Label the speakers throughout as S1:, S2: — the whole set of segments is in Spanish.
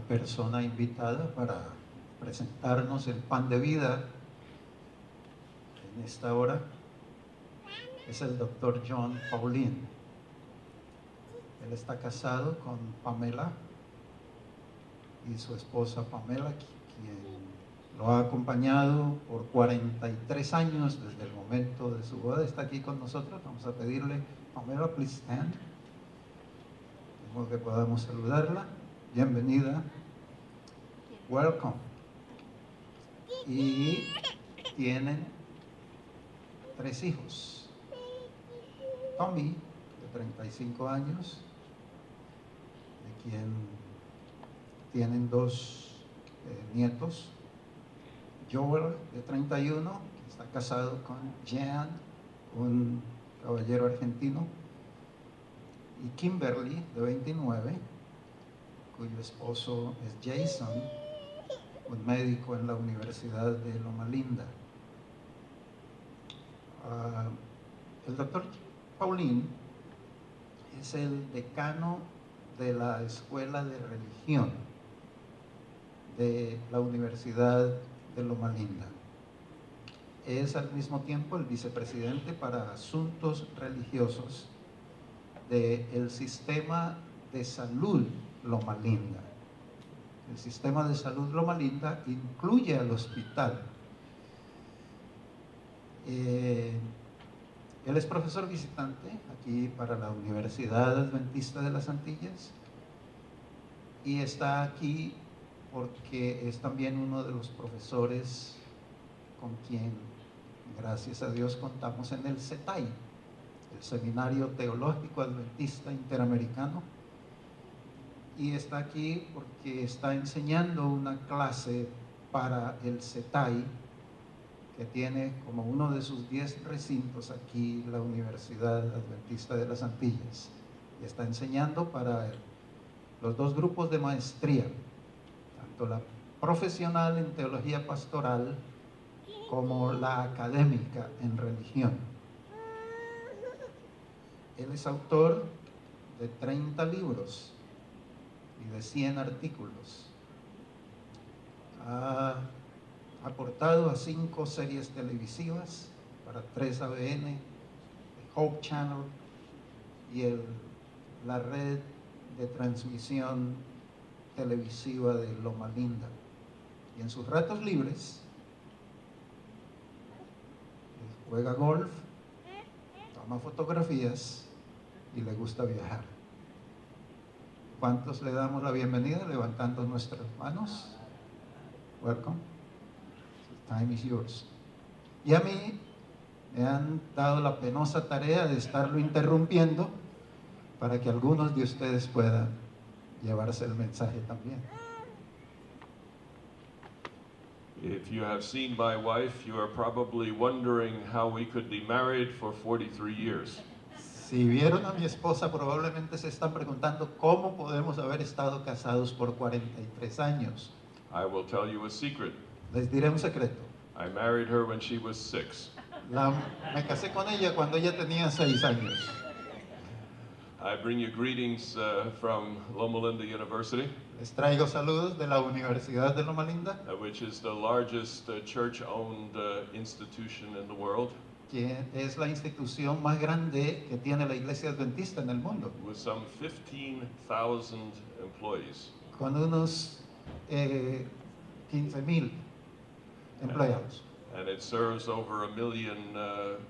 S1: la persona invitada para presentarnos el pan de vida en esta hora es el doctor John Paulin. Él está casado con Pamela y su esposa Pamela, quien lo ha acompañado por 43 años desde el momento de su boda. Está aquí con nosotros. Vamos a pedirle, Pamela, please stand. De modo que podamos saludarla. Bienvenida. Welcome. Y tienen 3 hijos. Tommy, de 35 años, de quien tienen 2 nietos. Joel, de 31, que está casado con Jan, un caballero argentino. Y Kimberly, de 29, cuyo esposo es Jason, un médico en la Universidad de Loma Linda. El doctor Paulin es el decano de la Escuela de Religión de la Universidad de Loma Linda. Es al mismo tiempo el vicepresidente para asuntos religiosos del Sistema de Salud Loma Linda. El Sistema de Salud Loma Linda incluye al hospital. Él es profesor visitante aquí para la Universidad Adventista de las Antillas y está aquí porque es también uno de los profesores con quien, gracias a Dios, contamos en el CETAI, el Seminario Teológico Adventista Interamericano, y está aquí porque está enseñando una clase para el CETAI que tiene como uno de sus 10 recintos aquí la Universidad Adventista de las Antillas, y está enseñando para los 2 grupos de maestría, tanto la profesional en teología pastoral como la académica en religión. Él es autor de 30 libros y de 100 artículos. Ha aportado a 5 series televisivas para 3 ABN, Hope Channel y la red de transmisión televisiva de Loma Linda. Y en sus ratos libres juega golf, toma fotografías y le gusta viajar. ¿Cuántos le damos la bienvenida levantando nuestras manos? Welcome. The time is yours. Y a mí me han dado la penosa tarea de estarlo interrumpiendo para que algunos de ustedes puedan llevarse el mensaje también.
S2: If you have seen my wife, you are probably wondering how we could be married for 43 years.
S1: Si vieron a mi esposa, probablemente se están preguntando cómo podemos haber estado casados por 43 años.
S2: I will tell you a secret.
S1: Les diré un secreto.
S2: I married her when she was 6.
S1: Me casé con ella cuando ella tenía 6 años.
S2: I bring you greetings from Loma Linda University,
S1: Les traigo saludos de la Universidad de Loma Linda,
S2: which is the largest church-owned institution in the world,
S1: que es la institución más grande que tiene la Iglesia Adventista en el mundo,
S2: with some 15,000 employees.
S1: con unos 15,000 empleados.
S2: And it serves over 1 million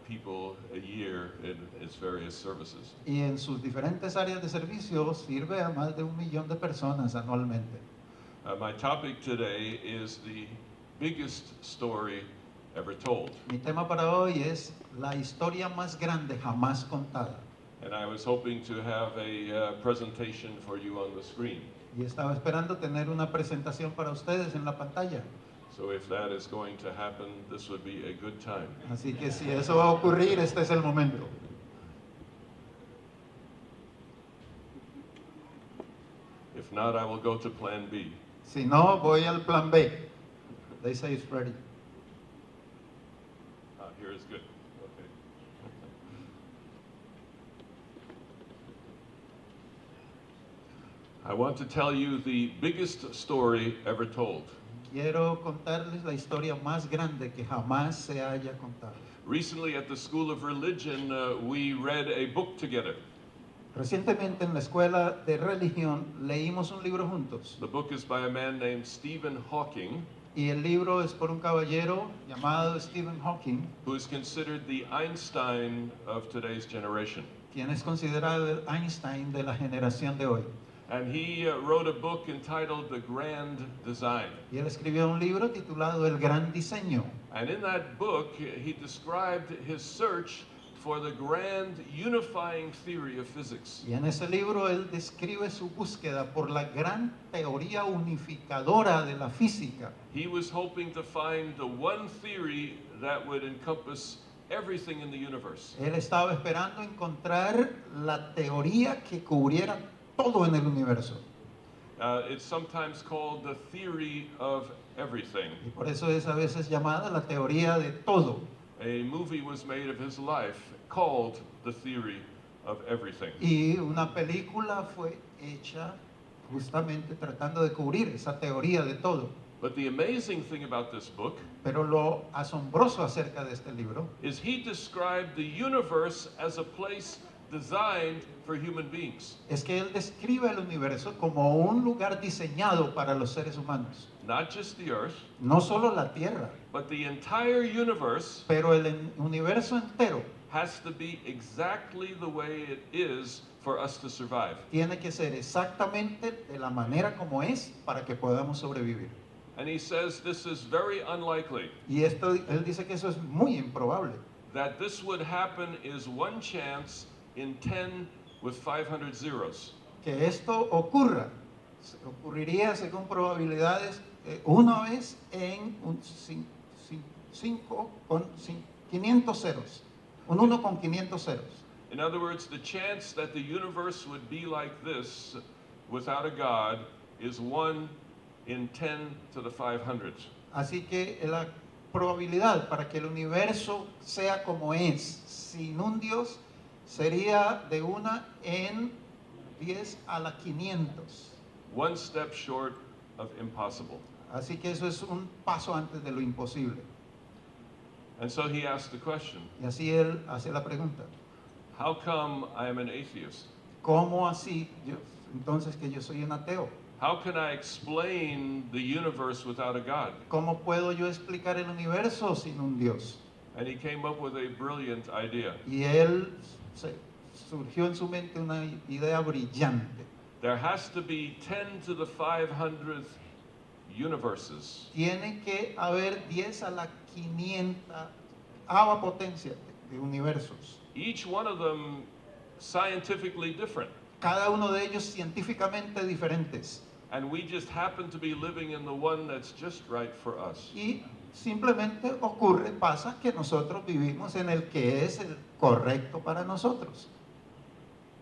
S2: people a year in its various services.
S1: Y en sus diferentes áreas de servicio sirve a más de 1 millón de personas anualmente.
S2: My topic today is the biggest story ever told.
S1: Mi tema para hoy es la historia más grande jamás contada.
S2: And I was hoping to have a presentation for you on the screen.
S1: Y estaba esperando tener una presentación para ustedes en la pantalla.
S2: So if that is going to happen, this would be a good time.
S1: Así que si eso va a ocurrir, este es el momento.
S2: If not, I will go to plan B.
S1: Si no, voy al plan B. They say it's ready.
S2: Here is good. Okay. I want to tell you the biggest story ever told.
S1: Quiero contarles la historia más grande que jamás se haya contado.
S2: Recently at the School of Religion, we read a book together.
S1: Recientemente en la escuela de religión leímos un libro juntos
S2: The book is by a man named Stephen Hawking,
S1: y el libro es por un caballero llamado Stephen Hawking,
S2: who is considered the Einstein of today's generation.
S1: quien es considerado el Einstein de la generación de hoy.
S2: And he wrote a book entitled The Grand Design.
S1: Y él escribió un libro titulado El Gran Diseño.
S2: And in that book, he described his search for the grand unifying theory of physics.
S1: Y en ese libro él describe su búsqueda por la gran teoría unificadora de la física.
S2: He was hoping to find the one theory that would encompass everything in the universe.
S1: Él estaba esperando encontrar la teoría que cubriera todo en el universo.
S2: It's sometimes called the theory of everything.
S1: Y por eso es a veces llamada la teoría de todo.
S2: A movie was made of his life called The Theory of Everything.
S1: Y una película fue hecha justamente tratando de cubrir esa teoría de todo.
S2: But the amazing thing about this book
S1: Pero lo asombroso acerca de este libro
S2: is he described the universe as a place designed for human beings.
S1: es que él describe el universo como un lugar diseñado para los seres humanos.
S2: Not just the earth,
S1: No solo la Tierra,
S2: but the entire universe
S1: pero el universo entero
S2: has to be exactly the way it is for us to survive.
S1: tiene que ser exactamente de la manera como es para que podamos sobrevivir.
S2: And he says this is very unlikely.
S1: Y esto, él dice que eso es muy improbable.
S2: That this would happen is one chance in 10 with 500 zeros.
S1: Que esto ocurriría según probabilidades una vez en 500 ceros. Un 1 con 500 ceros.
S2: In other words, the chance that the universe would be like this without a God is 1 in 10 to the 500s.
S1: Así que la probabilidad para que el universo sea como es sin un Dios sería de 1 en 10 a la 500.
S2: One step short of impossible.
S1: Así que eso es un paso antes de lo imposible.
S2: And so he asked the question,
S1: Y así él hace la pregunta.
S2: how come I am an atheist?
S1: ¿Cómo así entonces que yo soy un ateo?
S2: How can I explain the universe without a God?
S1: ¿Cómo puedo yo explicar el universo sin un Dios?
S2: And he came up with a brilliant idea.
S1: Y él surgió en su mente una idea brillante.
S2: There has to be 10 to the 500th universes.
S1: Tiene que haber 10 a la 500 potencia de universos.
S2: Each one of them scientifically different.
S1: Cada uno de ellos científicamente diferentes.
S2: And we just happen to be living in the one that's just right for us.
S1: Y simplemente pasa que nosotros vivimos en el que es el correcto para nosotros.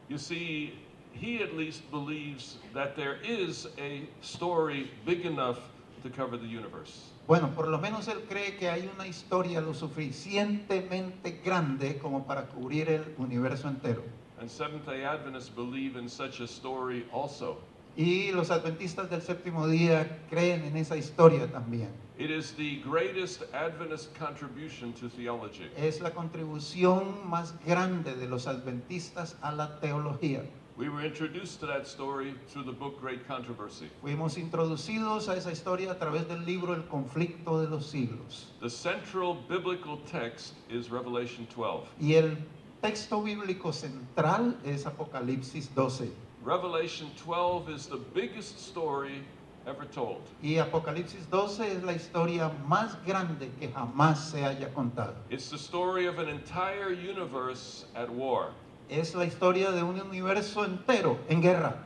S2: You see, he at least believes that there is a story big enough to cover the universe.
S1: Bueno, por lo menos él cree que hay una historia lo suficientemente grande como para cubrir el universo entero.
S2: And Seventh-day Adventists believe in such a story also.
S1: Y los adventistas del séptimo día creen en esa historia también.
S2: It is the greatest Adventist contribution to theology.
S1: Es la contribución más grande de los adventistas a la teología.
S2: We were introduced to that story through the book Great Controversy.
S1: Fuimos introducidos a esa historia a través del libro El conflicto de los siglos.
S2: The central biblical text is Revelation 12.
S1: Y el texto bíblico central es Apocalipsis 12.
S2: Revelation 12 is the biggest story ever told.
S1: Y Apocalipsis 12 es la historia más grande que jamás se haya contado.
S2: It's the story of an entire universe at war.
S1: Es la historia de un universo entero en guerra.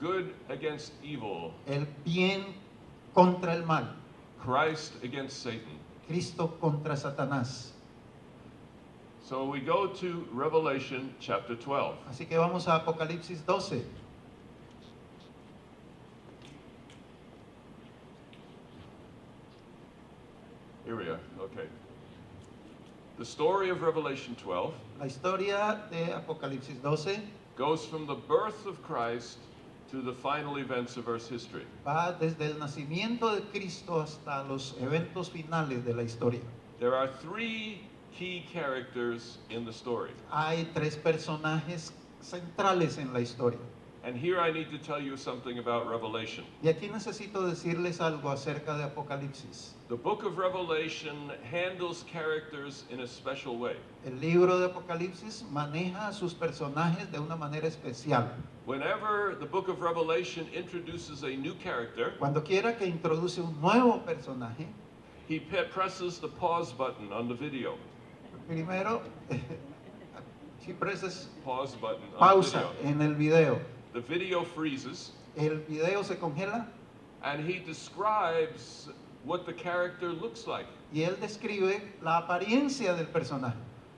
S2: Good against evil.
S1: El bien contra el mal.
S2: Christ against Satan.
S1: Cristo contra Satanás.
S2: So we go to Revelation chapter 12.
S1: Así que vamos a Apocalipsis 12.
S2: Here we are. Okay. The story of Revelation 12
S1: La historia de Apocalipsis 12
S2: goes from the birth of Christ to the final events of Earth's history.
S1: Va desde el nacimiento de Cristo hasta los eventos finales de la historia.
S2: There are three key characters in the story.
S1: Hay tres personajes centrales en la historia.
S2: And here I need to tell you something about Revelation.
S1: Y aquí necesito decirles algo acerca de Apocalipsis.
S2: The book of Revelation handles characters in a special way.
S1: El libro de Apocalipsis maneja a sus personajes de una manera especial.
S2: Whenever the book of Revelation introduces a new character,
S1: Cuando quiera que introduce un nuevo personaje,
S2: he presses the pause button on the video.
S1: primero, si presas
S2: Pause button on the
S1: pausa
S2: video.
S1: en el video,
S2: The video freezes,
S1: el video se congela
S2: and he describes what the character looks like,
S1: y él describe la apariencia del personaje.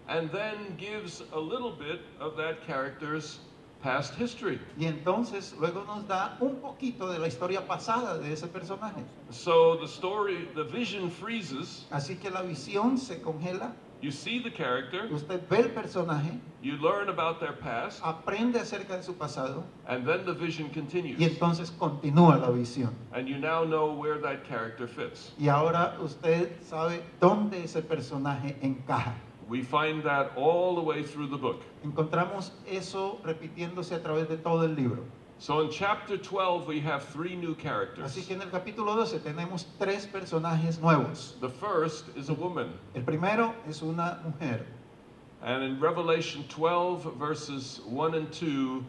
S2: and then gives a little bit of that character's past history.
S1: Y entonces luego nos da un poquito de la historia pasada de ese personaje.
S2: So the vision freezes,
S1: Así que la visión se congela,
S2: you see the character,
S1: usted ve el personaje,
S2: you learn about their past,
S1: aprende acerca de su pasado
S2: and then the vision
S1: y
S2: continues.
S1: entonces continúa la visión.
S2: And you now know where that character fits.
S1: Y ahora usted sabe dónde ese personaje encaja.
S2: We find that all the way through the book.
S1: Encontramos eso repitiéndose a través de todo el libro.
S2: So in chapter 12, we have three new characters.
S1: Así que en el capítulo 12 tenemos tres personajes nuevos.
S2: The first is a woman.
S1: El primero es una mujer.
S2: And in Revelation 12, verses 1 and 2,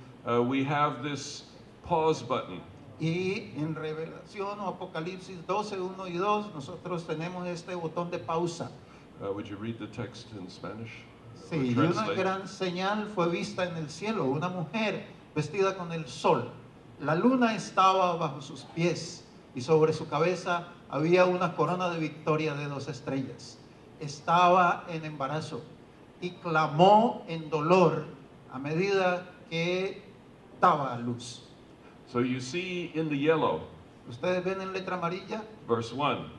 S2: we have this pause button.
S1: Y en Revelación o Apocalipsis 12, 1 y 2, nosotros tenemos este botón de pausa.
S2: Would you read the text in Spanish?
S1: Sí,
S2: Or
S1: y una
S2: translate?
S1: gran señal fue vista en el cielo, una mujer vestida con el sol. La luna estaba bajo sus pies y sobre su cabeza había una corona de victoria de 2 estrellas. Estaba en embarazo y clamó en dolor a medida que daba a luz.
S2: So you see in the yellow,
S1: Ustedes ven en letra amarilla,
S2: verse 1,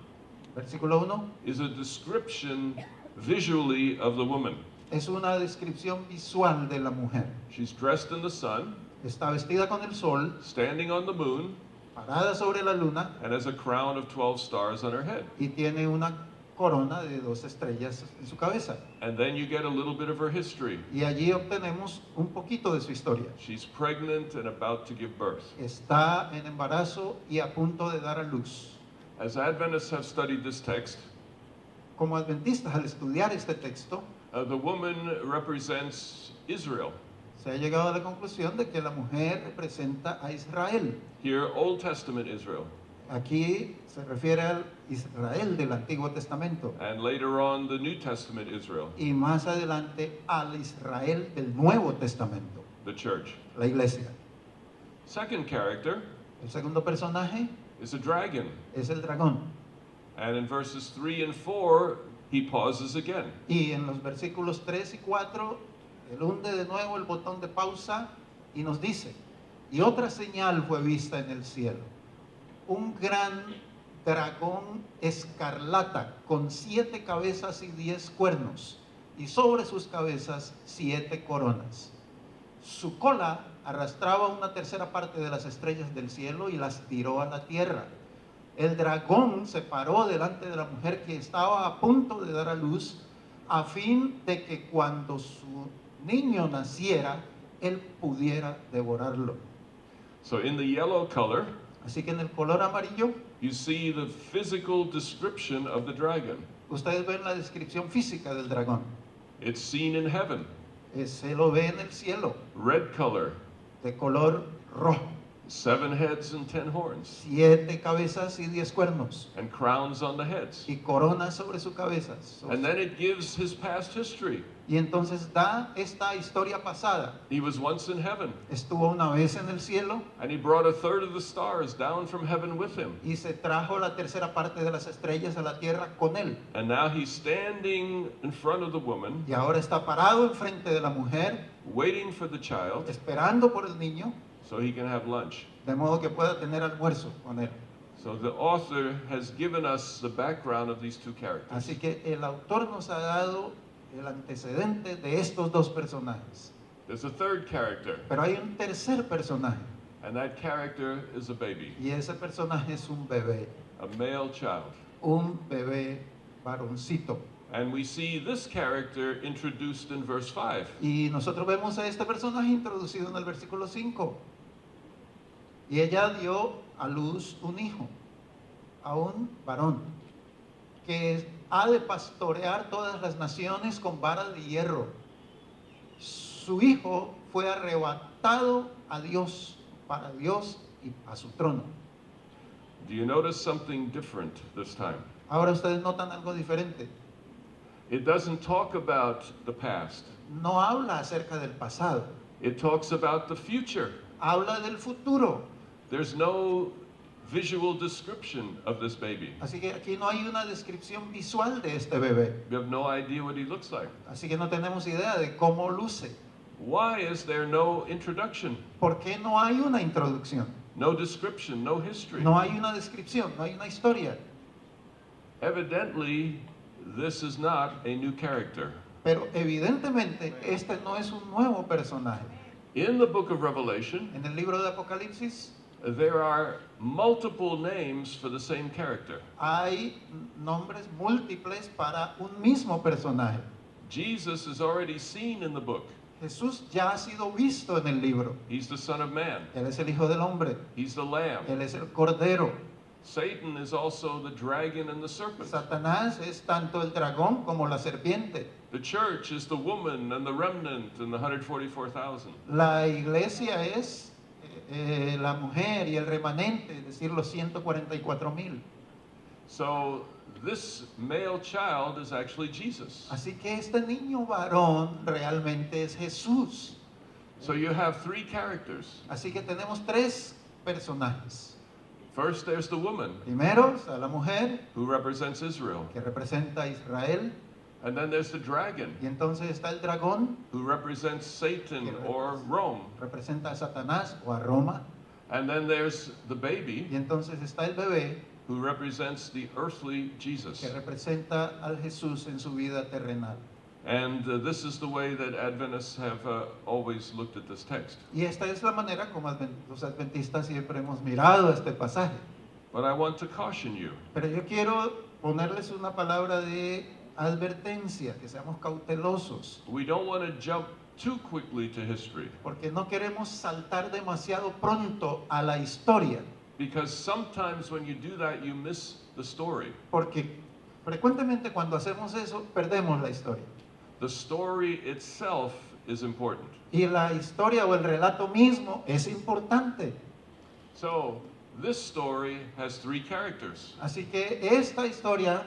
S1: versículo 1,
S2: is a description visually of the woman.
S1: es una descripción visual de la mujer.
S2: She's dressed in the sun,
S1: Está vestida con el sol,
S2: standing on the moon,
S1: parada sobre la luna
S2: and has a crown of 12 stars on her head.
S1: y tiene una corona de 2 estrellas en su cabeza.
S2: And then you get a little bit of her history.
S1: Y allí obtenemos un poquito de su historia.
S2: She's pregnant and about to give birth.
S1: Está en embarazo y a punto de dar a luz.
S2: As Adventists have studied this text,
S1: Como adventistas, al estudiar este texto,
S2: the woman represents Israel.
S1: se ha llegado a la conclusión de que la mujer representa a Israel.
S2: Here, Old Testament Israel.
S1: Aquí se refiere al Israel del Antiguo Testamento
S2: And later on, the New Testament Israel,
S1: y más adelante al Israel del Nuevo Testamento,
S2: the church.
S1: la iglesia.
S2: Second character
S1: El segundo personaje
S2: is a dragon.
S1: es el dragón.
S2: And in verses 3 and 4, he pauses again.
S1: Y en los versículos 3 y 4, él hunde de nuevo el botón de pausa y nos dice, y otra señal fue vista en el cielo, un gran dragón escarlata con 7 cabezas y 10 cuernos, y sobre sus cabezas 7 coronas. Su cola arrastraba una tercera parte de las estrellas del cielo y las tiró a la tierra. El dragón se paró delante de la mujer que estaba a punto de dar a luz, a fin de que cuando su niño naciera, él pudiera devorarlo.
S2: So in the yellow color,
S1: Así que en el color amarillo,
S2: you see the physical description of the dragon.
S1: ustedes ven la descripción física del dragón.
S2: It's seen in heaven.
S1: Se lo ve en el cielo,
S2: Red color,
S1: de color rojo.
S2: 7 heads and 10 horns,
S1: 7 cabezas y 10 cuernos.
S2: and crowns on the heads.
S1: Y coronas sobre sus cabezas.
S2: And then it gives his past history.
S1: Y entonces da esta historia pasada.
S2: He was once in heaven,
S1: Estuvo una vez en el cielo
S2: and he brought a third of the stars down from heaven with him.
S1: y se trajo la tercera parte de las estrellas a la tierra con él.
S2: And now he's standing in front of the woman,
S1: Y ahora está parado enfrente de la mujer,
S2: waiting for the child
S1: esperando por el niño,
S2: so he can have lunch.
S1: de modo que pueda tener almuerzo con él.
S2: So the author has given us the background of these two characters.
S1: Así que el autor nos ha dado el antecedente de estos dos personajes.
S2: There's a third character,
S1: Pero hay un tercer personaje,
S2: And that character is a baby,
S1: Y ese personaje es un bebé
S2: a male child.
S1: varoncito.
S2: And we see this character introduced in verse 5.
S1: Y nosotros vemos a este personaje introducido en el versículo 5. Y ella dio a luz un hijo, a un varón, que ha de pastorear todas las naciones con vara de hierro. Su hijo fue arrebatado a Dios, para Dios y a su trono.
S2: Do you notice something different this time?
S1: Ahora ustedes notan algo diferente.
S2: It doesn't talk about the past.
S1: No habla acerca del pasado,
S2: It talks about the future.
S1: habla del futuro.
S2: There's no visual description of this baby.
S1: Así que aquí no hay una descripción visual de este bebé.
S2: We have no idea what he looks like.
S1: Así que no tenemos idea de cómo luce.
S2: Why is there no introduction?
S1: ¿Por qué no hay una introducción?
S2: No description, no history.
S1: No hay una descripción, no hay una historia.
S2: Evidently, this is not a new character.
S1: Pero evidentemente este no es un nuevo personaje.
S2: In the book of Revelation,
S1: En el libro de Apocalipsis
S2: there are multiple names for the same character.
S1: hay nombres múltiples para un mismo personaje.
S2: Jesus is already seen in the book.
S1: Jesús ya ha sido visto en el libro.
S2: He's the Son of Man.
S1: Él es el Hijo del Hombre.
S2: He's the Lamb.
S1: Él es el Cordero.
S2: Satan is also the dragon and the serpent.
S1: Satanás es tanto el dragón como la serpiente.
S2: The church is the woman and the remnant and the 144,000.
S1: La iglesia es la mujer y el remanente, es decir, los 144,000.
S2: So this male child is actually Jesus.
S1: Así que este niño varón realmente es Jesús.
S2: So you have three characters.
S1: Así que tenemos tres personajes.
S2: First, there's the woman
S1: Primero está la mujer,
S2: who represents Israel.
S1: que representa a Israel,
S2: And then there's the dragon
S1: y entonces está el dragón,
S2: who represents Satan or Rome.
S1: representa a Satanás o a Roma,
S2: And then there's the baby
S1: y entonces está el bebé,
S2: who represents the earthly Jesus.
S1: que representa al Jesús en su vida terrenal.
S2: And this is the way that Adventists have always looked at this text.
S1: Y esta es la manera como los adventistas siempre hemos mirado este pasaje.
S2: But I want to caution you.
S1: Pero yo quiero ponerles una palabra de advertencia, que seamos cautelosos,
S2: We don't want to jump too quickly to history,
S1: porque no queremos saltar demasiado pronto a la historia,
S2: because sometimes when you do that, you miss the story.
S1: porque frecuentemente cuando hacemos eso perdemos la historia.
S2: The story itself is important.
S1: Y la historia o el relato mismo es importante.
S2: So, this story has three characters.
S1: Así que esta historia,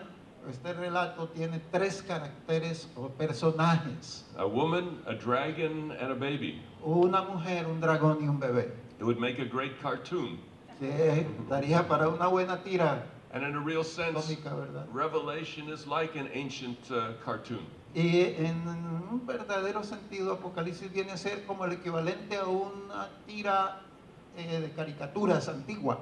S1: este relato tiene tres caracteres o personajes:
S2: A woman, a dragon, and a baby.
S1: una mujer, un dragón y un bebé,
S2: It would make a great cartoon.
S1: que daría para una buena tira
S2: And in a real sense,
S1: cómica, ¿verdad?
S2: Revelation is like an ancient cartoon.
S1: Y en un verdadero sentido, Apocalipsis viene a ser como el equivalente a una tira de caricaturas antigua.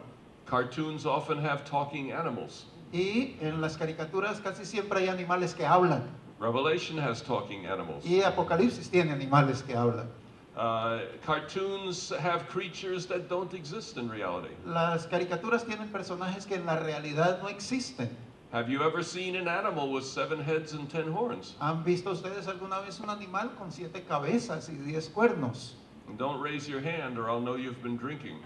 S2: Cartoons often have talking animals.
S1: Y en las caricaturas casi siempre hay animales que hablan.
S2: Revelation has talking animals.
S1: Y Apocalipsis tiene animales que hablan.
S2: Cartoons have creatures that don't exist in reality.
S1: Las caricaturas tienen personajes que en la realidad no existen.
S2: Have you ever seen an animal with 7 heads and 10 horns?
S1: ¿Han visto ustedes alguna vez un animal con 7 cabezas y 10 cuernos?
S2: And don't raise your hand or I'll know you've been drinking.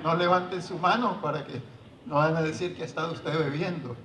S1: No levanten su mano para que no van a decir que ha estado usted bebiendo.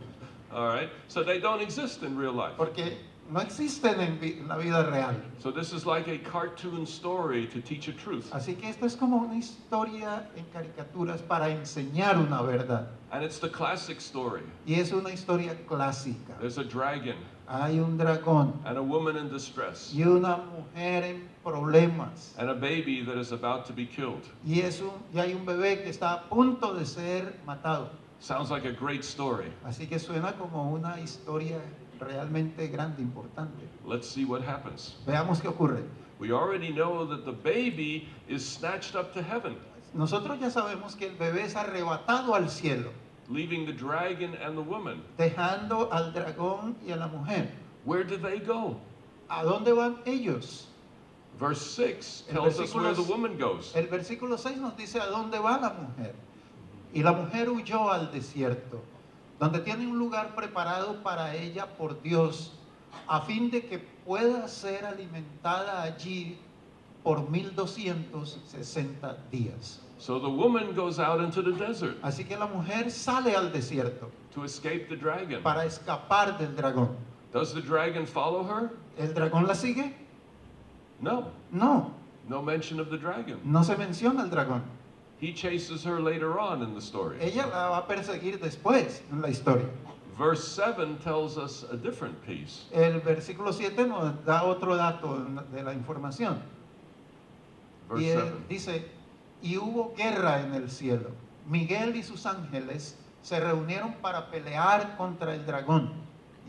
S2: All right? So they don't exist in real life.
S1: Porque no existen en la vida real.
S2: So this is like a cartoon story to teach a truth.
S1: Así que esto es como una historia en caricaturas para enseñar una verdad.
S2: And it's the classic story.
S1: Y es una historia clásica.
S2: There's a dragon
S1: Hay un dragón
S2: and a woman in distress
S1: y una mujer en problemas.
S2: and a baby that is about to be killed.
S1: Y hay un bebé que está a punto de ser matado.
S2: Sounds like a great story.
S1: Así que suena como una historia realmente grande, importante.
S2: Let's see what happens.
S1: Veamos qué ocurre.
S2: We already know that the baby is snatched up to heaven,
S1: Nosotros ya sabemos que el bebé es arrebatado al cielo,
S2: leaving the dragon and the woman.
S1: dejando al dragón y a la mujer.
S2: Where did they go?
S1: ¿A dónde van ellos?
S2: Verse 6
S1: El
S2: tells us
S1: versículo-
S2: where the woman goes.
S1: El versículo 6 nos dice a dónde va la mujer. Y la mujer huyó al desierto, donde tiene un lugar preparado para ella por Dios, a fin de que pueda ser alimentada allí por 1260 días.
S2: So the woman goes out into the desert
S1: Así que la mujer sale al desierto
S2: to escape the dragon.
S1: para escapar del dragón.
S2: Does the dragon follow her?
S1: ¿El dragón la sigue?
S2: No.
S1: No,
S2: No mention of the dragon.
S1: no se menciona el dragón.
S2: He chases her later on in the story.
S1: Ella la va a perseguir después en la historia.
S2: Verse 7 tells us a different piece.
S1: El versículo 7 nos da otro dato de la información.
S2: Verse
S1: Y
S2: 7.
S1: dice, y hubo guerra en el cielo. Miguel y sus ángeles se reunieron para pelear contra el dragón.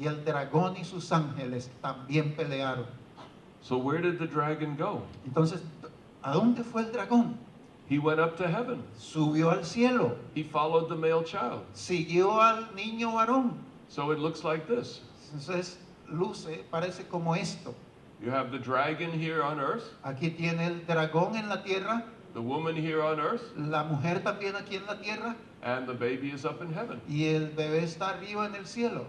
S1: Y el dragón y sus ángeles también pelearon.
S2: So where did the dragon go?
S1: Entonces, ¿a dónde fue el dragón?
S2: He went up to heaven.
S1: Subió al cielo.
S2: He followed the male child.
S1: Siguió al niño varón.
S2: So it looks like this.
S1: Entonces, luce, parece como esto.
S2: You have the dragon here on earth,
S1: Aquí tiene el dragón en la tierra,
S2: the woman here on earth,
S1: la mujer también aquí en la tierra,
S2: and the baby is up in heaven.
S1: y el bebé está arriba en el cielo.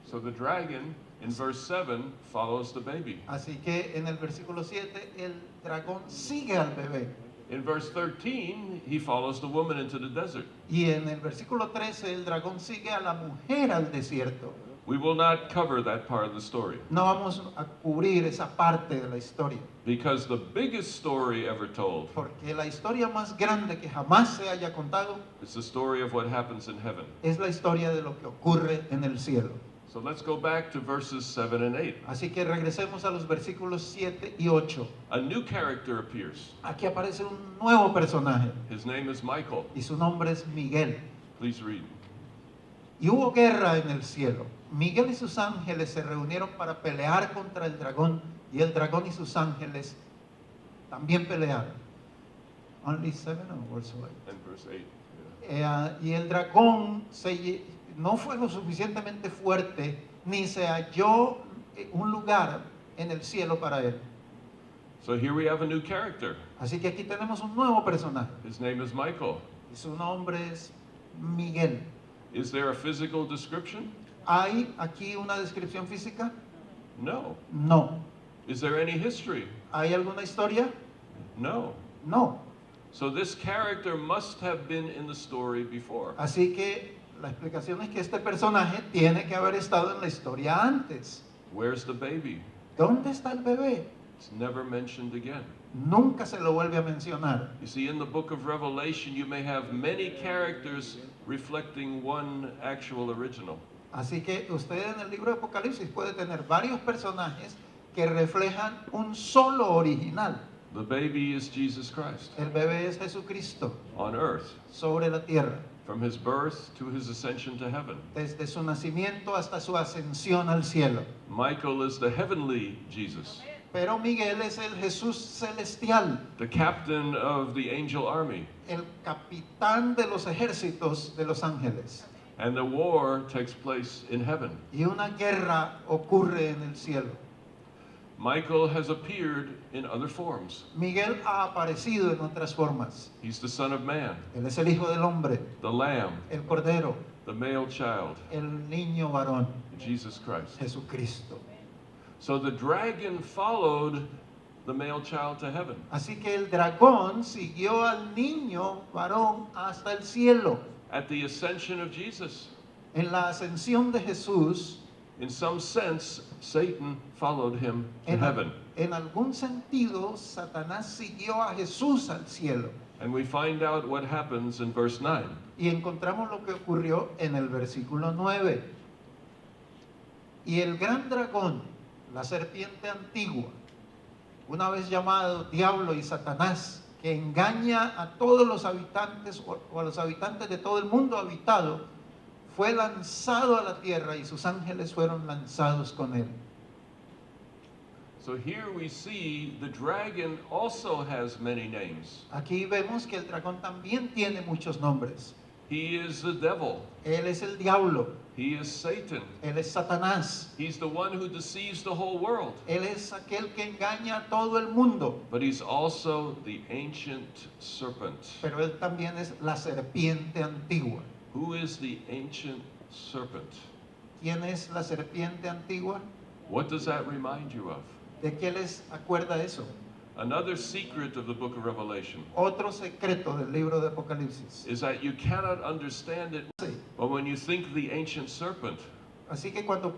S2: So the dragon in verse 7 follows the baby.
S1: Así que en el versículo 7 el dragón sigue al bebé.
S2: In verse 13, he follows the woman into the desert.
S1: Y en el versículo 13 el dragón sigue a la mujer al desierto.
S2: We will not cover that part of the story
S1: No vamos a cubrir esa parte de la historia,
S2: because the biggest story ever told
S1: porque la historia más grande que jamás se haya contado
S2: is the story of what happens in heaven.
S1: es la historia de lo que ocurre en el cielo.
S2: So let's go back to verses 7 and 8.
S1: Así que regresemos a los versículos 7 y 8.
S2: A new character appears.
S1: Aquí aparece un nuevo personaje
S2: His name is Michael.
S1: y su nombre es Miguel.
S2: Please read.
S1: Y hubo guerra en el cielo. Miguel y sus ángeles se reunieron para pelear contra el dragón, y el dragón y sus ángeles también pelearon. Only 7 words away.
S2: And verse 8.
S1: Y el dragón no fue lo suficientemente fuerte, ni se halló un lugar en el cielo para él.
S2: So here we have a new character.
S1: Así que aquí tenemos un nuevo personaje,
S2: His name is Michael.
S1: y su nombre es Miguel.
S2: Is there a physical description?
S1: ¿Hay aquí una descripción física?
S2: No.
S1: No.
S2: Is there any history?
S1: ¿Hay alguna historia?
S2: No.
S1: No.
S2: So this character must have been in the story before.
S1: Así que la explicación es que este personaje tiene que haber estado en la historia antes.
S2: Where's the baby?
S1: ¿Dónde está el bebé?
S2: It's never mentioned again.
S1: Nunca se lo vuelve a mencionar.
S2: You see, in the book of Revelation, you may have many characters reflecting one actual original.
S1: Así que usted en el libro de Apocalipsis puede tener varios personajes que reflejan un solo original.
S2: The baby is Jesus Christ
S1: El bebé es Jesucristo
S2: on earth,
S1: sobre la tierra,
S2: from his birth to his ascension to heaven.
S1: desde su nacimiento hasta su ascensión al cielo.
S2: Michael is the heavenly Jesus,
S1: Pero Miguel es el Jesús celestial,
S2: the captain of the angel army,
S1: el capitán de los ejércitos de los ángeles.
S2: and the war takes place in heaven.
S1: Y una guerra ocurre en el cielo.
S2: Michael has appeared in other forms.
S1: Miguel ha aparecido en otras formas.
S2: He's the Son of Man,
S1: Él es el Hijo del Hombre,
S2: the Lamb,
S1: el Cordero,
S2: the male child,
S1: el niño varón,
S2: Jesus Christ.
S1: Jesucristo.
S2: So the dragon followed the male child to heaven.
S1: Así que el dragón siguió al niño varón hasta el cielo.
S2: At the ascension of Jesus,
S1: En la ascensión de Jesús,
S2: in some sense, Satan followed him to heaven.
S1: en algún sentido, Satanás siguió a Jesús al cielo.
S2: And we find out what happens in verse 9.
S1: Y encontramos lo que ocurrió en el versículo 9. Y el gran dragón, la serpiente antigua, una vez llamado Diablo y Satanás, que engaña a todos los habitantes o a los habitantes de todo el mundo habitado, fue lanzado a la tierra y sus ángeles fueron lanzados con él.
S2: So here we see the dragon also has many names.
S1: Aquí vemos que el dragón también tiene muchos nombres.
S2: He is the devil.
S1: Él es el diablo.
S2: He is Satan.
S1: Él es Satanás.
S2: He's the one who deceives the whole world.
S1: Él es aquel que engaña a todo el mundo.
S2: But he's also the ancient serpent.
S1: Pero él también es la serpiente antigua.
S2: Who is the ancient serpent?
S1: ¿Quién es la serpiente antigua?
S2: What does that remind you of?
S1: ¿De qué les acuerda eso?
S2: Another secret of the book of Revelation
S1: Otro secreto del libro de Apocalipsis.
S2: is that you cannot understand it,
S1: Sí.
S2: but when you think the ancient serpent,
S1: Así que cuando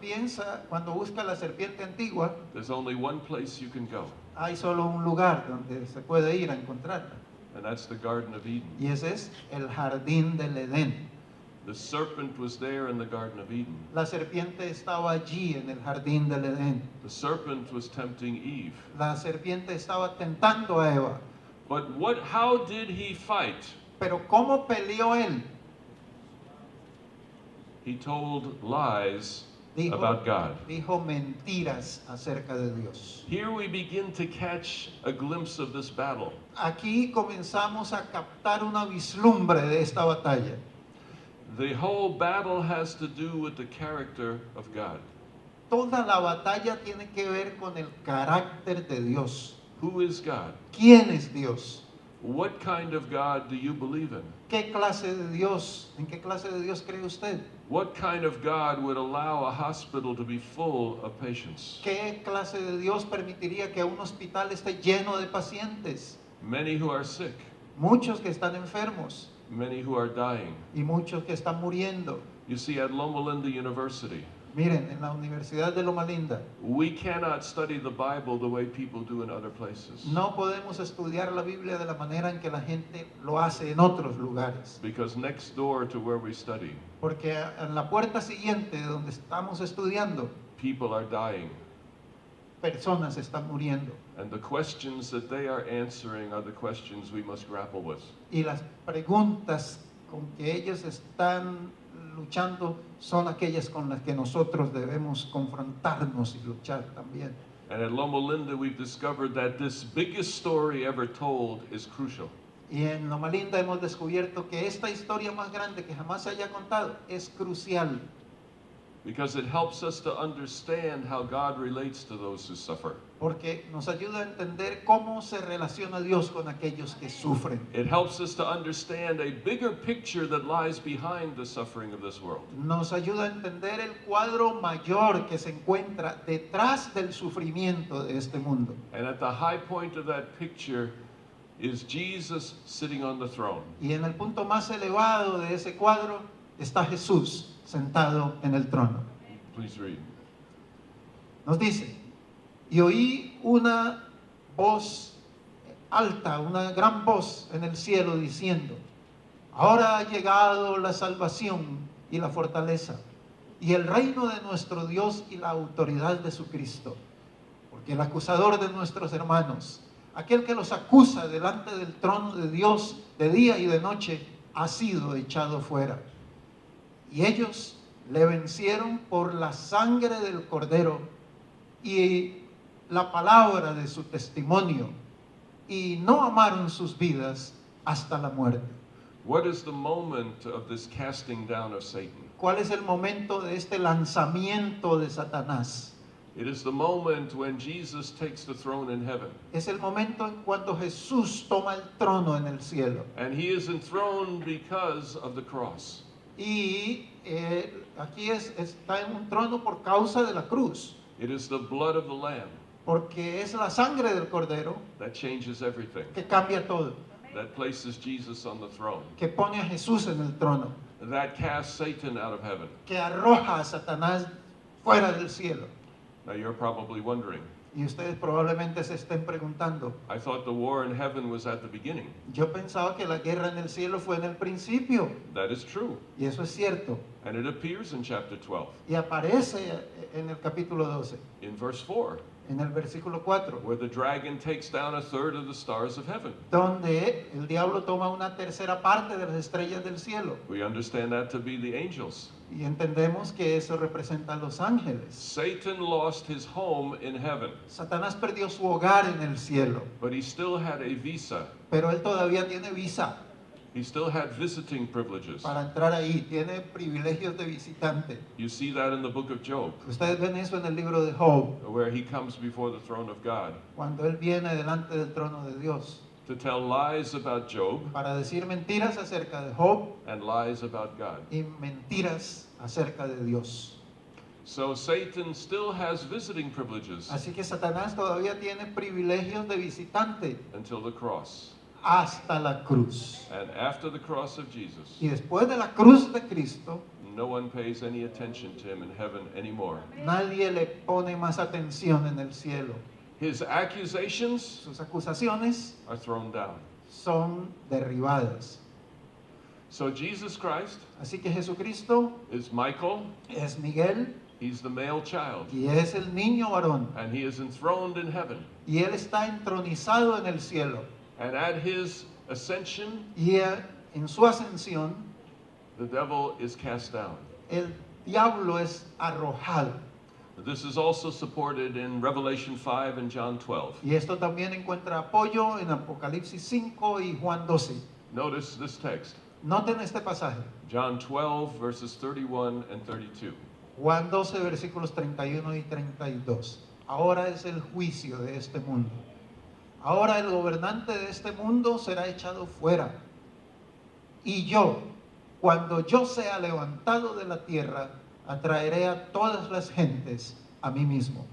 S1: busca la serpiente antigua,
S2: there's only one place you can go,
S1: hay solo un lugar donde se puede ir a encontrarla.
S2: and that's the Garden of Eden.
S1: Y ese es el jardín del Edén.
S2: The serpent was there in the Garden of Eden.
S1: La serpiente estaba allí en el jardín del Edén.
S2: The serpent was tempting Eve.
S1: La serpiente estaba tentando a Eva.
S2: But how did he fight?
S1: Pero ¿cómo peleó él?
S2: He told lies
S1: Dijo,
S2: about God.
S1: dijo mentiras acerca de Dios.
S2: Here we begin to catch a glimpse of this battle.
S1: Aquí comenzamos a captar una vislumbre de esta batalla.
S2: The whole battle has to do with the character of God.
S1: Toda la batalla tiene que ver con el carácter de Dios.
S2: Who is God?
S1: ¿Quién es Dios?
S2: What kind of God do you believe in?
S1: ¿Qué clase de Dios? ¿En qué clase de Dios cree usted?
S2: What kind of God would allow a hospital to be full of patients?
S1: ¿Qué clase de Dios permitiría que un hospital esté lleno de pacientes?
S2: Many who are sick,
S1: Muchos que están enfermos
S2: many who are dying.
S1: y muchos que están muriendo.
S2: You see, at Loma Linda University,
S1: Miren, en la Universidad de Loma Linda
S2: we cannot study the Bible the way people do in other places.
S1: no podemos estudiar la Biblia de la manera en que la gente lo hace en otros lugares.
S2: Because next door to where we study,
S1: Porque en la puerta siguiente de donde estamos estudiando,
S2: people are dying.
S1: personas están muriendo.
S2: And the questions that they are answering are the questions we must grapple with.
S1: Y las preguntas con que ellos están luchando son aquellas con las que nosotros debemos confrontarnos y luchar también.
S2: And at Loma Linda, we've discovered that this biggest story ever told is crucial.
S1: Y en Loma Linda hemos descubierto que esta historia más grande que jamás se haya contado es crucial,
S2: Because it helps us to understand how God relates to those who suffer.
S1: porque nos ayuda a entender cómo se relaciona Dios con aquellos que sufren.
S2: It helps us to understand a bigger picture that lies behind the suffering of this world.
S1: Nos ayuda a entender el cuadro mayor que se encuentra detrás del sufrimiento de este mundo.
S2: And at the high point of that picture is Jesus sitting on the throne.
S1: Y en el punto más elevado de ese cuadro está Jesús sentado en el trono.
S2: Please read.
S1: Nos dice, y oí una voz alta, una gran voz en el cielo diciendo, ahora ha llegado la salvación y la fortaleza y el reino de nuestro Dios y la autoridad de su Cristo, porque el acusador de nuestros hermanos, aquel que los acusa delante del trono de Dios de día y de noche, ha sido echado fuera. Y ellos le vencieron por la sangre del Cordero y la palabra de su testimonio, y no amaron sus vidas hasta la muerte.
S2: What is the moment of this casting down of Satan?
S1: ¿Cuál es el momento de este lanzamiento de Satanás?
S2: It is the moment when Jesus takes the throne in heaven.
S1: Es el momento en cuando Jesús toma el trono en el cielo.
S2: And he is enthroned because of the cross.
S1: Y aquí está en un trono por causa de la cruz,
S2: It is the blood of the Lamb
S1: porque es la sangre del Cordero
S2: that changes everything,
S1: que cambia todo,
S2: that places Jesus on the throne,
S1: que pone a Jesús en el trono,
S2: that casts Satan out of heaven.
S1: que arroja a Satanás fuera del cielo.
S2: Now you're probably wondering,
S1: Y ustedes probablemente se estén preguntando,
S2: I thought the war in heaven was at the beginning.
S1: yo pensaba que la guerra en el cielo fue en el principio,
S2: That is true.
S1: y eso es cierto,
S2: And it appears in chapter 12,
S1: y aparece en el capítulo 12,
S2: in verse 4,
S1: en el versículo 4,
S2: where the dragon takes down a third of the stars of heaven.
S1: donde el diablo toma una tercera parte de las estrellas del cielo,
S2: We understand that to be the angels.
S1: y entendemos que eso representa a los ángeles.
S2: Satan lost his home in heaven,
S1: Satanás perdió su hogar en el cielo,
S2: but he still had a visa.
S1: pero él todavía tiene visa.
S2: He still had visiting privileges.
S1: para entrar ahí. Tiene privilegios de visitante.
S2: You see that in the book of Job,
S1: Ustedes ven eso en el libro de Job,
S2: where he comes before the throne of God
S1: cuando él viene delante del trono de Dios
S2: to tell lies about Job
S1: para decir mentiras acerca de Job
S2: and lies about God.
S1: y mentiras acerca de Dios.
S2: So Satan still has visiting privileges
S1: Así que Satanás todavía tiene privilegios de visitante
S2: until the cross.
S1: hasta la cruz.
S2: And after the cross of Jesus,
S1: Y después de la cruz de Cristo,
S2: no one pays any attention to him in heaven anymore.
S1: nadie le pone más atención en el cielo.
S2: His accusations
S1: Sus acusaciones
S2: are thrown down.
S1: son derribadas.
S2: So Jesus Christ
S1: Así que Jesucristo
S2: is Michael,
S1: es Miguel
S2: he's the male child,
S1: y es el niño varón.
S2: and he is enthroned in heaven.
S1: Y él está entronizado en el cielo.
S2: And at his ascension,
S1: Y en su ascensión,
S2: the devil is cast down.
S1: el diablo es arrojado.
S2: This is also supported in Revelation 5 and John 12.
S1: Y esto también encuentra apoyo en Apocalipsis 5 y Juan 12.
S2: Notice this text,
S1: Noten este pasaje.
S2: John 12, verses 31 and 32.
S1: Juan 12, versículos 31 y 32. Ahora es el juicio de este mundo. Ahora el gobernante de este mundo será echado fuera. Y yo, cuando yo sea levantado de la tierra, atraeré a todas las gentes a mí mismo.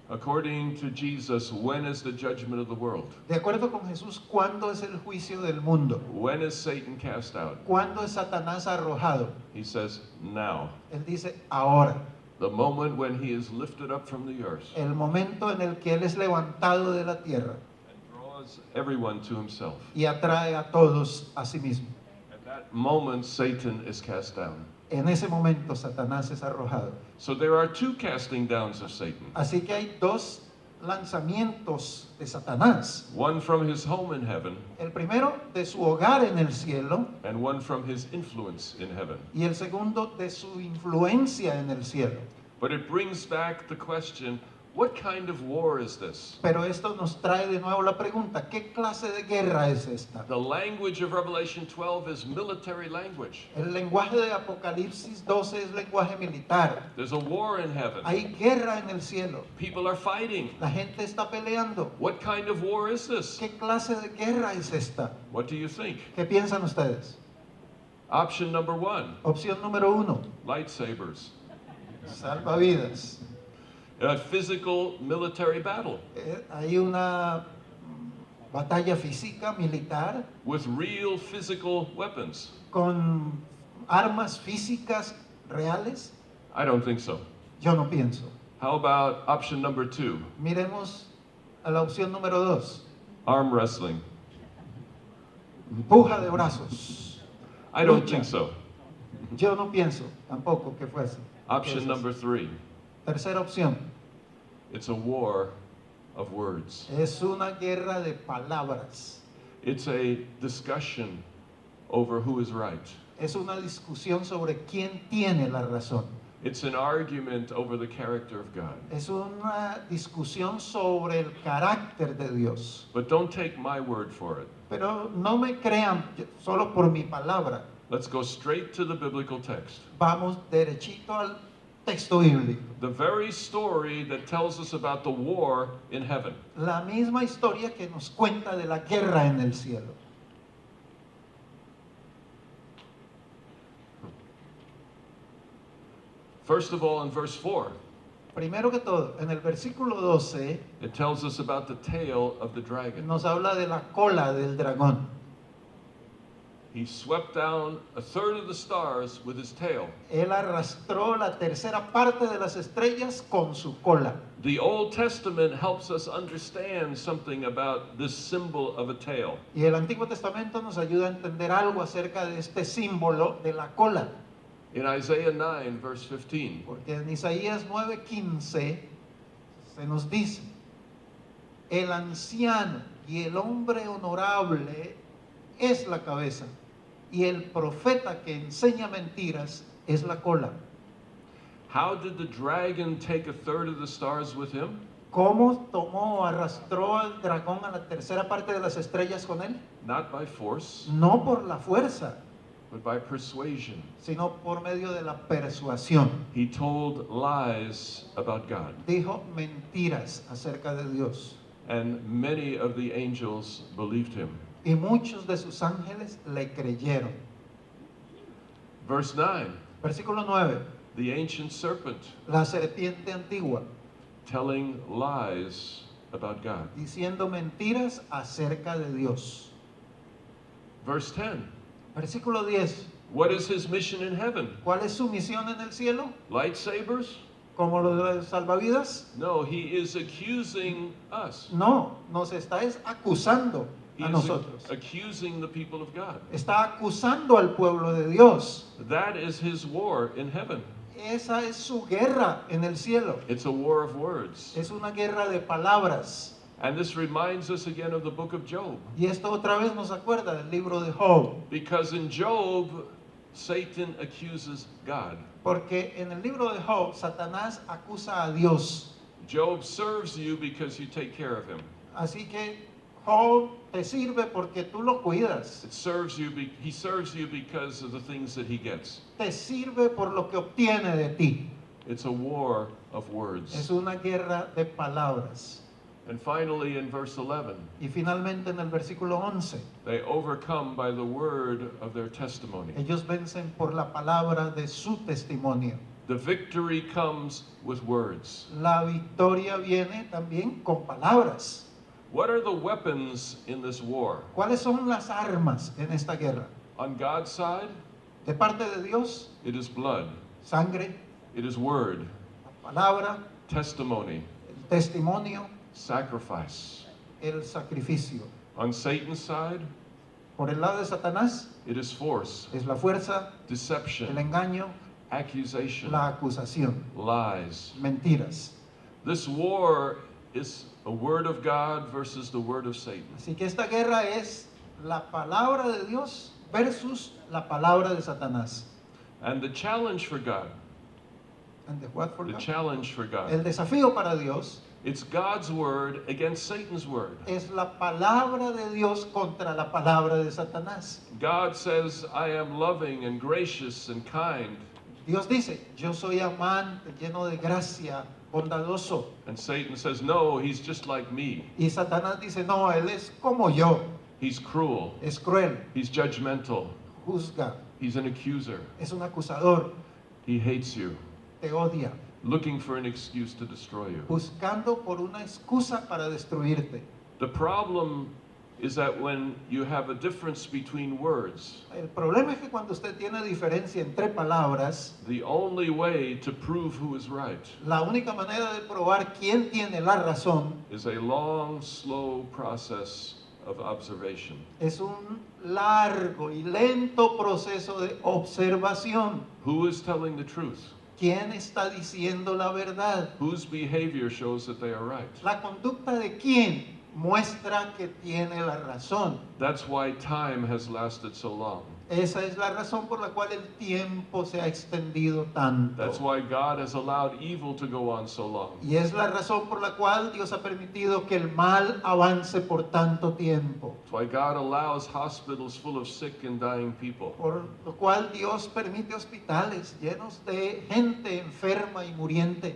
S2: According to Jesus, when is the judgment of the world?
S1: De acuerdo con Jesús, ¿cuándo es el juicio del mundo?
S2: When is Satan cast out?
S1: ¿Cuándo es Satanás arrojado?
S2: He says, now.
S1: Él dice, ahora.
S2: The moment when he is lifted up from the earth
S1: El momento en el que Él es levantado de la tierra
S2: and draws everyone to himself.
S1: y atrae a todos a sí mismo.
S2: At that moment, Satan is cast down.
S1: En ese momento Satanás es arrojado.
S2: So there are two casting downs of Satan.
S1: Así que hay dos lanzamientos de Satanás.
S2: One from his home in heaven,
S1: El primero de su hogar en el cielo
S2: and one from his influence in heaven.
S1: y el segundo de su influencia en el cielo.
S2: But it brings back the question, what kind of war is this?
S1: Pero esto nos trae de nuevo la pregunta, ¿qué clase de guerra es esta?
S2: The language of Revelation 12 is military language.
S1: El lenguaje de Apocalipsis 12 es lenguaje militar.
S2: There's a war in heaven.
S1: Hay guerra en el cielo.
S2: People are fighting.
S1: La gente está peleando.
S2: What kind of war is this?
S1: ¿Qué clase de guerra es esta?
S2: What do you think?
S1: ¿Qué piensan ustedes?
S2: Option number one,
S1: Opción número 1,
S2: lightsabers.
S1: salvavidas.
S2: A physical military battle
S1: Hay una batalla física, militar,
S2: with real physical weapons.
S1: con armas físicas reales.
S2: I don't think so.
S1: Yo no pienso.
S2: How about option number two,
S1: Miremos a la opción número 2,
S2: arm wrestling?
S1: puja de brazos.
S2: I don't
S1: Lucha.
S2: think so.
S1: Yo no pienso tampoco que fuese.
S2: Option number three,
S1: Tercera opción,
S2: it's a war of words.
S1: es una guerra de palabras.
S2: It's a discussion over who is right.
S1: Es una discusión sobre quién tiene la razón.
S2: It's an argument over the character of God.
S1: Es una discusión sobre el carácter de Dios.
S2: But don't take my word for it.
S1: Pero no me crean solo por mi palabra.
S2: Let's go straight to the biblical text.
S1: Vamos derechito al texto bíblico.
S2: The very story that tells us about the war in heaven.
S1: La misma historia que nos cuenta de la guerra en el cielo.
S2: First of all, in verse 4,
S1: Primero que todo, en el versículo 12
S2: it tells us about the tail of the dragon.
S1: nos habla de la cola del dragón.
S2: He swept down a third of the stars with his tail.
S1: Él arrastró la tercera parte de las estrellas con su cola.
S2: The Old Testament helps us understand something about this symbol of a tail.
S1: Y el Antiguo Testamento nos ayuda a entender algo acerca de este símbolo de la cola.
S2: In Isaiah 9, verse 15,
S1: Porque en Isaías 9:15 se nos dice, el anciano y el hombre honorable es la cabeza, y el profeta que enseña mentiras es la cola.
S2: how did the dragon take a third of the stars with him?
S1: ¿Cómo tomó, arrastró al dragón a la tercera parte de las estrellas con él?
S2: Not by force,
S1: No por la fuerza,
S2: but by persuasion.
S1: sino por medio de la persuasión.
S2: He told lies about God,
S1: Dijo mentiras acerca de Dios.
S2: and many of the angels believed him.
S1: Y muchos de sus ángeles le creyeron.
S2: Verse 9,
S1: Versículo 9.
S2: the ancient serpent
S1: La serpiente antigua,
S2: telling lies about God.
S1: diciendo mentiras acerca de Dios.
S2: Verse 10,
S1: Versículo 10.
S2: what is his mission in heaven?
S1: ¿Cuál es su misión en el cielo?
S2: Lightsabers?
S1: ¿Como los de salvavidas?
S2: No, he is accusing us.
S1: No, nos está acusando
S2: He
S1: a
S2: is
S1: nosotros.
S2: accusing the people of God.
S1: Está acusando al pueblo de Dios.
S2: That is his war in heaven.
S1: Esa es su guerra en el cielo.
S2: It's a war of words.
S1: Es una guerra de palabras.
S2: And this reminds us again of the book of Job.
S1: Y esto otra vez nos acuerda del libro de Job.
S2: Because in Job, Satan accuses God.
S1: Porque en el libro de Job, Satanás acusa a Dios.
S2: Job serves you because you take care of him.
S1: Así que Job te sirve porque tú lo cuidas.
S2: He serves you because of the things that he gets.
S1: Te sirve por lo que obtiene de ti.
S2: It's a war of
S1: Es
S2: words.
S1: una guerra de palabras.
S2: And finally, in verse 11,
S1: Y finalmente en el versículo 11,
S2: they overcome by the word of their testimony.
S1: ellos vencen por la palabra de su testimonio.
S2: The victory comes with words.
S1: La victoria viene también con palabras.
S2: What are the weapons in this war?
S1: ¿Cuáles son las armas en esta guerra?
S2: On God's side,
S1: De parte de Dios,
S2: it is blood,
S1: sangre,
S2: it is word,
S1: la palabra,
S2: testimony,
S1: el testimonio,
S2: sacrifice.
S1: el sacrificio.
S2: On Satan's side,
S1: Por el lado de Satanás
S2: it is force,
S1: es la fuerza, el
S2: deception,
S1: engaño,
S2: accusation,
S1: la acusación,
S2: lies.
S1: mentiras.
S2: This war is a word of God versus the word of Satan.
S1: Así que esta guerra es la palabra de Dios versus la palabra de Satanás.
S2: And the challenge for God,
S1: And the what for
S2: the
S1: God?
S2: challenge for God,
S1: El desafío para Dios
S2: it's God's word against Satan's word.
S1: es la palabra de Dios contra la palabra de Satanás.
S2: God says, I am loving and gracious and kind.
S1: Dios dice, yo soy amante, lleno de gracia, bondadoso.
S2: And Satan says, no, he's just like me.
S1: Y Satanás dice, no, él es como yo,
S2: He's cruel.
S1: es cruel,
S2: He's judgmental.
S1: juzga,
S2: He's an accuser.
S1: es un acusador,
S2: He hates you,
S1: te odia,
S2: looking for an excuse to destroy you.
S1: buscando por una excusa para destruirte.
S2: The problem is that when you have a difference between words,
S1: El problema es que cuando usted tiene diferencia entre palabras,
S2: the only way to prove who is right
S1: la única manera de probar quién tiene la razón
S2: is a long, slow process of observation.
S1: es un largo y lento proceso de observación.
S2: Who is telling the truth?
S1: ¿Quién está diciendo la verdad?
S2: Whose behavior shows that they are right?
S1: La conducta de quién muestra que tiene la razón.
S2: That's why time has lasted so long.
S1: Esa es la razón por la cual el tiempo se ha extendido tanto.
S2: That's why God has allowed evil to go on so long.
S1: Y es la razón por la cual Dios ha permitido que el mal avance por tanto tiempo.
S2: That's why God allows hospitals full of sick and dying people.
S1: Por lo cual Dios permite hospitales llenos de gente enferma y muriente.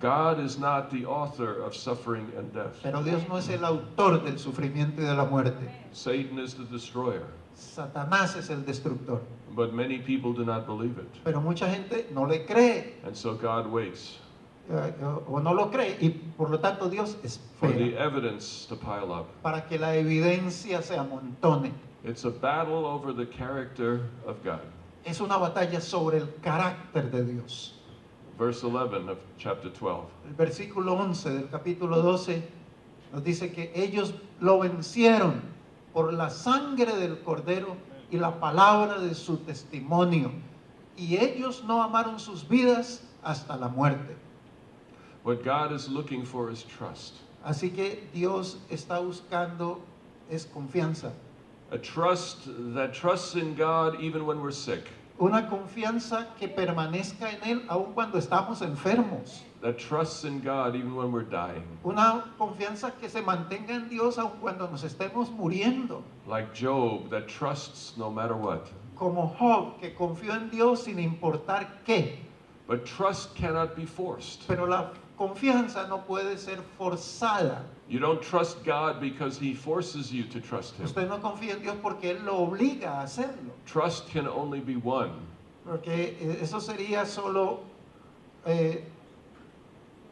S2: God is not the author of suffering and death.
S1: Pero Dios no es el autor del sufrimiento y de la muerte.
S2: Satan is the destroyer.
S1: Satanás es el destructor.
S2: But many people do not believe it.
S1: Pero mucha gente no le cree
S2: And so God waits
S1: o no lo cree y por lo tanto Dios
S2: for the
S1: espera
S2: evidence to pile up.
S1: para que la evidencia se amontone.
S2: It's a battle over the character of God.
S1: Es una batalla sobre el carácter de Dios.
S2: Verse 11 of chapter 12.
S1: El versículo 11 del capítulo 12 nos dice que ellos lo vencieron por la sangre del cordero y la palabra de su testimonio. Y ellos no amaron sus vidas hasta la muerte.
S2: What God is looking for is trust.
S1: Así que Dios está buscando es confianza.
S2: A trust that trusts in God even when we're sick.
S1: Una confianza que permanezca en Él aun cuando estamos enfermos.
S2: that trusts in God even when we're dying.
S1: Una confianza que se mantenga en Dios aun cuando nos estemos muriendo.
S2: Like Job, that trusts no matter what.
S1: Como Job, que confió en Dios sin importar qué.
S2: But trust cannot be forced.
S1: Pero la confianza no puede ser forzada.
S2: You don't trust God because He forces you to trust Him.
S1: Usted no confía en Dios porque Él lo obliga a hacerlo.
S2: Trust can only be one.
S1: Porque eso sería solo...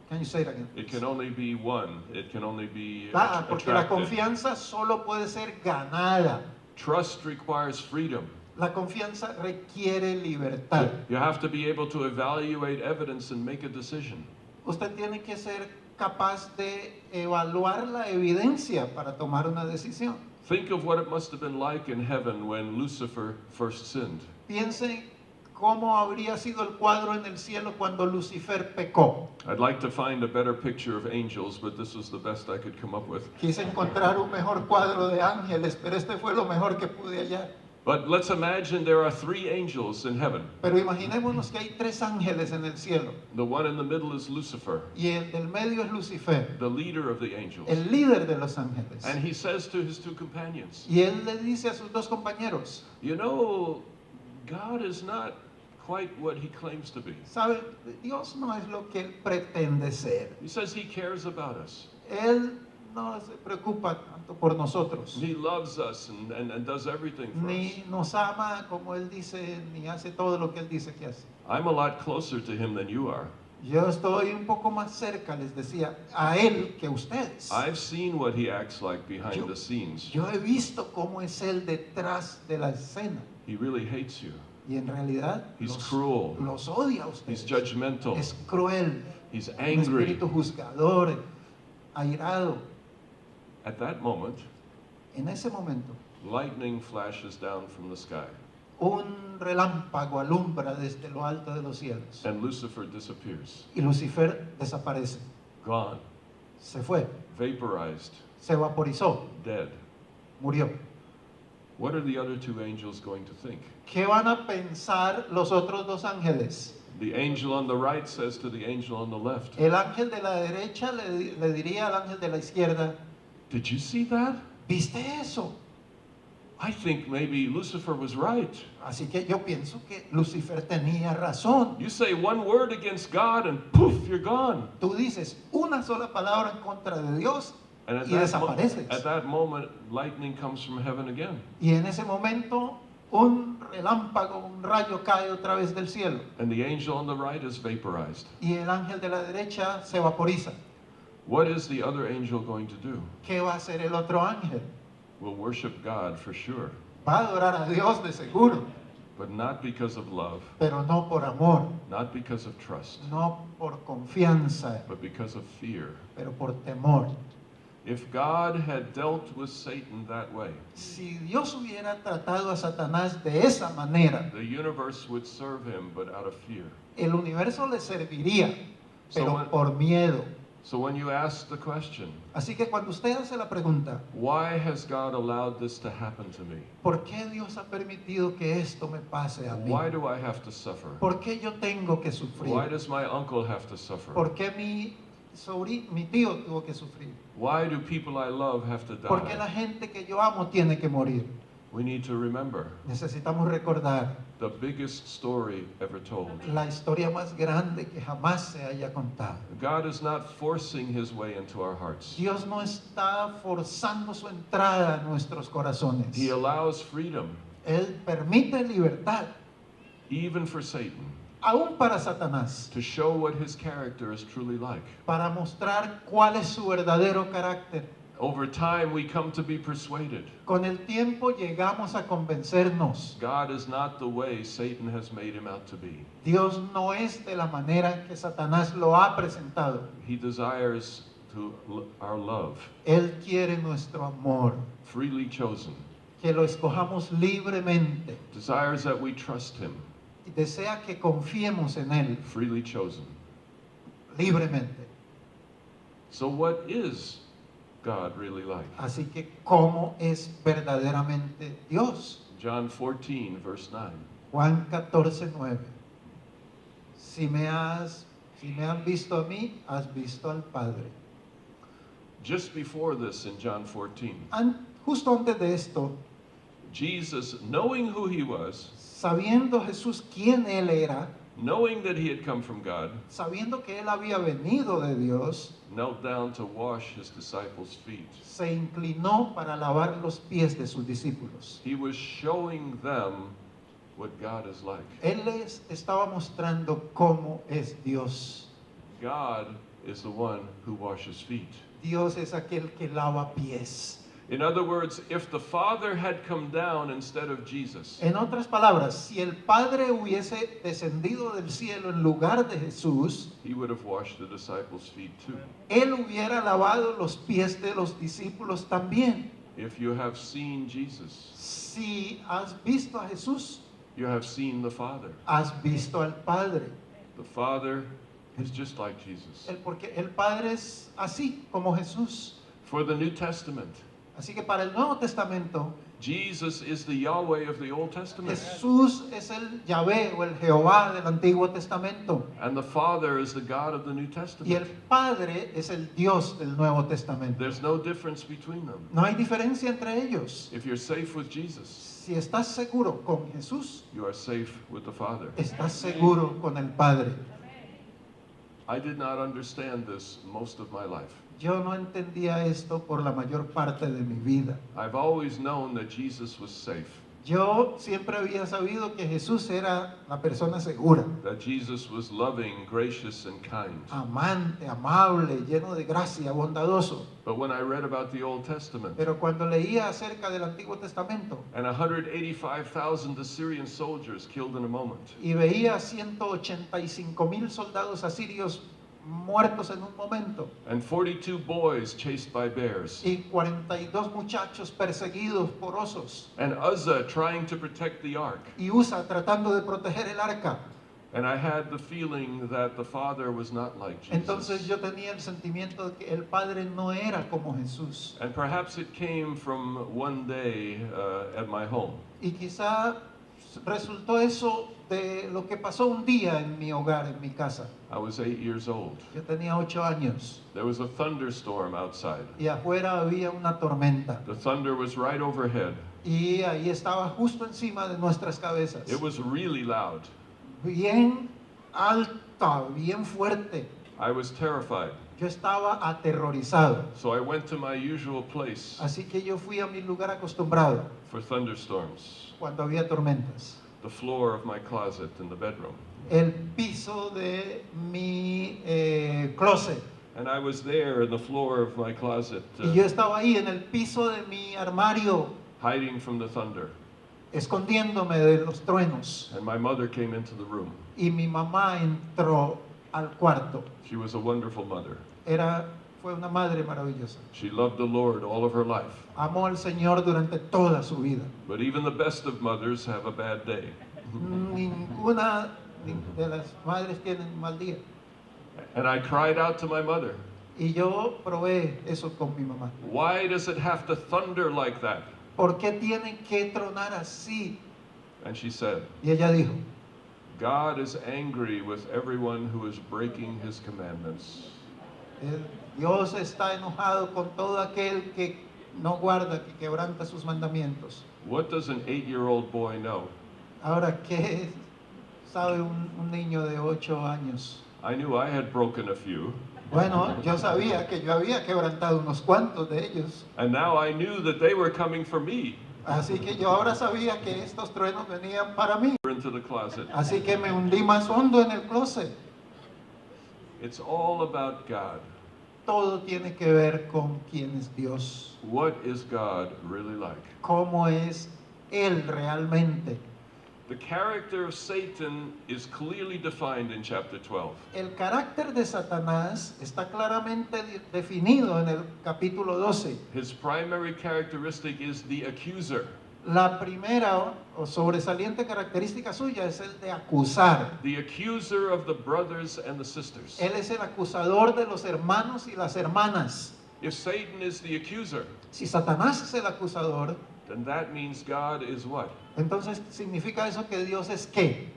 S1: can you say it again?
S2: It can only be one. It can only be
S1: Porque la
S2: attracted.
S1: confianza solo puede ser ganada.
S2: Trust requires freedom.
S1: La confianza requiere libertad.
S2: You have to be able to evaluate evidence and make a decision.
S1: Usted tiene que ser capaz de evaluar la evidencia para tomar una decisión.
S2: Think of what it must have been like in heaven when Lucifer first sinned.
S1: Piense cómo habría sido el cuadro en el cielo cuando Lucifer pecó.
S2: I'd like to find a better picture of angels, but this was the best I could come up with.
S1: Quise encontrar un mejor cuadro de ángeles, pero este fue lo mejor que pude hallar.
S2: But let's imagine there are 3 angels in heaven.
S1: Pero imaginémonos que hay 3 ángeles en el cielo
S2: The one in the middle is Lucifer,
S1: y el del medio es Lucifer,
S2: the leader of the angels.
S1: el líder de los ángeles.
S2: And he says to his 2 companions,
S1: Y él le dice a sus 2 compañeros,
S2: you know, God is not quite what he claims to be.
S1: ¿sabe? Dios no es lo que él pretende ser.
S2: He says he cares about us.
S1: Él no se preocupa tanto por nosotros,
S2: He loves us and does everything for us.
S1: ni nos ama como él dice, ni hace todo lo que él dice que hace.
S2: I'm a lot closer to him than you are.
S1: Yo estoy un poco más cerca, les decía, a él que ustedes.
S2: I've seen what he acts like behind
S1: Yo-
S2: the scenes.
S1: Yo he visto cómo es él detrás de la escena.
S2: He really hates you.
S1: Y en realidad
S2: He's cruel.
S1: los odia a
S2: He's
S1: ustedes.
S2: judgmental.
S1: Es cruel,
S2: He's
S1: un
S2: angry.
S1: espíritu juzgador, airado.
S2: At that moment,
S1: En ese momento,
S2: lightning flashes down from the sky,
S1: un relámpago alumbra desde lo alto de los cielos.
S2: and Lucifer disappears.
S1: Y Lucifer desaparece,
S2: Gone,
S1: se fue,
S2: vaporized,
S1: se vaporizó,
S2: dead.
S1: murió.
S2: What are the other 2 angels going to think?
S1: ¿Qué van a pensar los otros 2 ángeles?
S2: The angel on the right says to the angel on the left,
S1: El ángel de la derecha le diría al ángel de la izquierda,
S2: did you see that?
S1: ¿viste eso?
S2: I think maybe Lucifer was right.
S1: Así que yo pienso que Lucifer tenía razón.
S2: You say one word against God and poof, you're gone.
S1: Tú dices una sola palabra en contra de Dios
S2: And at
S1: y desapareces.
S2: at that moment, lightning comes from heaven again.
S1: Y en ese momento un relámpago, un rayo cae otra vez del cielo.
S2: And the angel on the right is vaporized.
S1: Y el ángel de la derecha se vaporiza.
S2: What is the other angel going to do?
S1: ¿Qué va a hacer el otro ángel?
S2: Will worship God for sure,
S1: Va a adorar a Dios de seguro,
S2: but not because of love,
S1: pero no por amor,
S2: not because of trust,
S1: no por confianza,
S2: but because of fear.
S1: pero por temor.
S2: If God had dealt with Satan that way,
S1: Si Dios hubiera tratado a Satanás de esa manera,
S2: the universe would serve him, but out of fear.
S1: el universo le serviría,
S2: So
S1: pero
S2: when-
S1: por miedo.
S2: So when you ask the question,
S1: Así que cuando usted hace la pregunta,
S2: why has God allowed this to happen to me?
S1: ¿por qué Dios ha permitido que esto me pase a mí?
S2: Why do I have to suffer?
S1: ¿Por qué yo tengo que
S2: Why
S1: sufrir?
S2: does my uncle have to suffer?
S1: ¿Por qué mi tío tuvo que sufrir?
S2: Why do people I love have to
S1: ¿Por qué la
S2: die?
S1: gente que yo amo tiene que morir?
S2: We need to remember
S1: Necesitamos recordar
S2: the biggest story ever told.
S1: la historia más grande que jamás se haya contado.
S2: God is not forcing his way into our hearts.
S1: Dios no está forzando su entrada a nuestros corazones.
S2: He allows freedom,
S1: Él permite libertad,
S2: even for Satan,
S1: aún para Satanás,
S2: to show what his character is truly like.
S1: para mostrar cuál es su verdadero carácter.
S2: Over time, we come to be persuaded.
S1: Con el tiempo llegamos a convencernos.
S2: God is not the way Satan has made him out to be.
S1: Dios no es de la manera en que Satanás lo ha presentado.
S2: He desires our love,
S1: Él quiere nuestro amor,
S2: freely chosen,
S1: que lo escojamos libremente.
S2: desires that we trust him,
S1: Y desea que confiemos en Él
S2: freely chosen.
S1: libremente.
S2: So what is God really like?
S1: Así que, ¿cómo es verdaderamente Dios?
S2: John 14, verse 9.
S1: Juan 14:9. Si me han visto a mí, has visto al Padre.
S2: Just before this, in John 14,
S1: Justo antes de esto,
S2: Jesus, knowing who he was,
S1: sabiendo Jesús quién él era,
S2: knowing that he had come from God,
S1: sabiendo que él había venido de Dios,
S2: knelt down to wash his disciples' feet.
S1: se inclinó para lavar los pies de sus discípulos.
S2: He was showing them what God is like.
S1: Él les estaba mostrando cómo es Dios.
S2: God is the one who washes feet.
S1: Dios es aquel que lava pies.
S2: In other words, if the Father had come down instead of Jesus,
S1: En otras palabras, si el Padre hubiese descendido del cielo en lugar de Jesús,
S2: he would have washed the disciples' feet too.
S1: él hubiera lavado los pies de los discípulos también.
S2: If you have seen Jesus,
S1: Si has visto a Jesús,
S2: you have seen the Father.
S1: has visto al Padre.
S2: The Father is just like Jesus.
S1: Porque el Padre es así como Jesús.
S2: For the New Testament,
S1: Así que para el Nuevo Testamento,
S2: Jesus is the Yahweh of the Old Testament,
S1: Jesús es el Yahvé o el Jehová del Antiguo Testamento.
S2: and the Father is the God of the New
S1: Y el
S2: Testament.
S1: Padre es el Dios del Nuevo Testamento.
S2: There's no difference between them.
S1: No hay diferencia entre ellos.
S2: If you're safe with Jesus,
S1: Si estás seguro con Jesús,
S2: you are safe with the Father.
S1: estás seguro con el Padre.
S2: I did not understand this most of my life.
S1: Yo no entendía esto por la mayor parte de mi vida.
S2: I've always known that Jesus was safe,
S1: Yo siempre había sabido que Jesús era la persona segura,
S2: that Jesus was loving, gracious, and kind.
S1: amante, amable, lleno de gracia, bondadoso.
S2: But when I read about the Old Testament
S1: Pero cuando leía acerca del Antiguo Testamento
S2: and 185,000 Assyrian soldiers killed in a moment,
S1: y veía 185,000 soldados asirios muertos en un momento
S2: and 42 boys chased by bears,
S1: y 42 muchachos perseguidos por osos
S2: and Uzzah trying to protect the ark,
S1: y Usa tratando de proteger el arca,
S2: and I had the feeling that the Father was not like
S1: entonces
S2: Jesus.
S1: yo tenía el sentimiento de que el Padre no era como Jesús.
S2: And perhaps it came from one day at my home.
S1: Y quizá resultó eso de lo que pasó un día en mi hogar, en mi casa.
S2: I was 8 years old.
S1: Yo tenía 8 años
S2: There was a thunderstorm outside.
S1: y afuera había una tormenta
S2: The thunder was right overhead.
S1: y ahí estaba justo encima de nuestras cabezas.
S2: It was really loud.
S1: Bien alta, bien fuerte.
S2: I was terrified.
S1: Yo estaba aterrorizado.
S2: So I went to my usual place
S1: Así que yo fui a mi lugar acostumbrado
S2: for thunderstorms,
S1: cuando había tormentas.
S2: the floor of my closet in the bedroom.
S1: El piso de mi closet.
S2: And I was there in the floor of my closet,
S1: Y yo estaba ahí en el piso de mi armario,
S2: hiding from the thunder.
S1: escondiéndome de los truenos.
S2: And my mother came into the room.
S1: Y mi mamá entró al cuarto.
S2: She was a wonderful mother.
S1: Fue una madre maravillosa.
S2: She loved the Lord all of her life.
S1: Amó al Señor durante toda su vida.
S2: But even the best of mothers have a bad day.
S1: Ninguna de las madres tiene un mal día.
S2: And I cried out to my mother,
S1: Y yo probé eso con mi mamá.
S2: "Why does it have to thunder like that?"
S1: ¿Por qué tienen que tronar así?
S2: And she said,
S1: Y ella dijo,
S2: "God is angry with everyone who is breaking his commandments."
S1: Dios está enojado con todo aquel que no guarda, que quebranta sus mandamientos.
S2: What does an 8-year-old boy know?
S1: Ahora, ¿qué sabe un niño de 8 años?
S2: I knew I had broken a few,
S1: Bueno, yo sabía que yo había quebrantado unos cuantos de ellos.
S2: and now I knew that they were coming for me.
S1: Así que yo ahora sabía que estos truenos venían para mí.
S2: Into the closet.
S1: Así que me hundí más hondo en el closet.
S2: It's all about God.
S1: Todo tiene que ver con quién es Dios.
S2: What is God really like?
S1: Cómo es Él realmente.
S2: The character of Satan is clearly defined in chapter 12.
S1: El carácter de Satanás está claramente definido en el capítulo 12.
S2: His primary characteristic is the accuser.
S1: La primera o sobresaliente característica suya es el de acusar.
S2: The accuser of the brothers and the sisters.
S1: Él es el acusador de los hermanos y las hermanas.
S2: If Satan is the accuser,
S1: Si Satanás es el acusador,
S2: then that means God is what?
S1: Entonces, ¿significa eso que Dios es qué?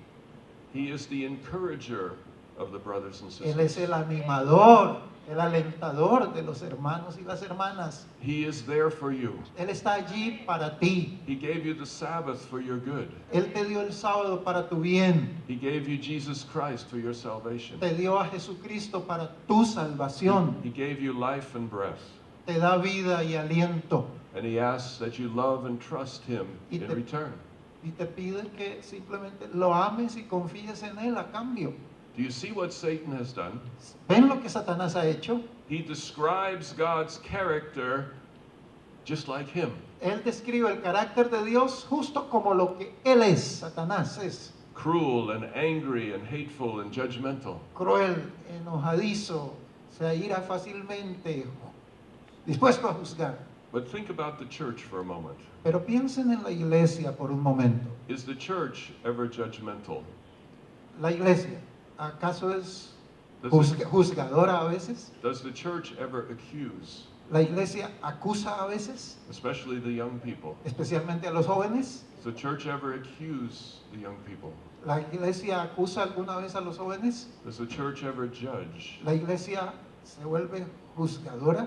S2: He is the encourager of the brothers and
S1: Él es
S2: sisters.
S1: el animador, el alentador de los hermanos y las hermanas.
S2: He is there for you.
S1: Él está allí para ti.
S2: He gave you the Sabbath for your good.
S1: Él te dio el sábado para tu bien.
S2: He gave you Jesus Christ for your salvation.
S1: Te dio a Jesucristo para tu salvación.
S2: He gave you life and breath.
S1: Te da vida y aliento.
S2: And he asks that you love and trust him
S1: Y
S2: in
S1: te-
S2: return.
S1: Y te pide que simplemente lo ames y confíes en Él a cambio.
S2: Do you see what Satan has done?
S1: ¿Ven lo que Satanás ha hecho?
S2: He describes God's character just like him.
S1: Él describe el carácter de Dios justo como lo que Él es, Satanás es.
S2: Cruel and angry and hateful and judgmental.
S1: Cruel, enojadizo, se aira fácilmente, dispuesto a juzgar.
S2: But think about the church for a moment.
S1: Pero piensen en la iglesia por un momento.
S2: Is the church ever judgmental?
S1: La iglesia, ¿acaso es
S2: Does the,
S1: juzgadora a veces?
S2: does the church ever accuse,
S1: La iglesia acusa a veces,
S2: especially the young people?
S1: especialmente a los jóvenes.
S2: Does the church ever accuse the young people?
S1: La iglesia acusa alguna vez a los jóvenes.
S2: Does the church ever judge?
S1: La iglesia se vuelve juzgadora.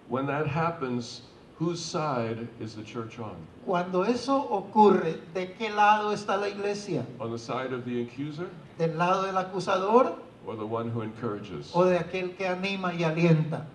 S2: When that happens, whose side is the church on?
S1: Cuando eso ocurre, ¿de qué lado está la iglesia?
S2: On the side of the accuser
S1: ¿Del lado del acusador
S2: or the one who encourages?
S1: o de aquel que anima y alienta?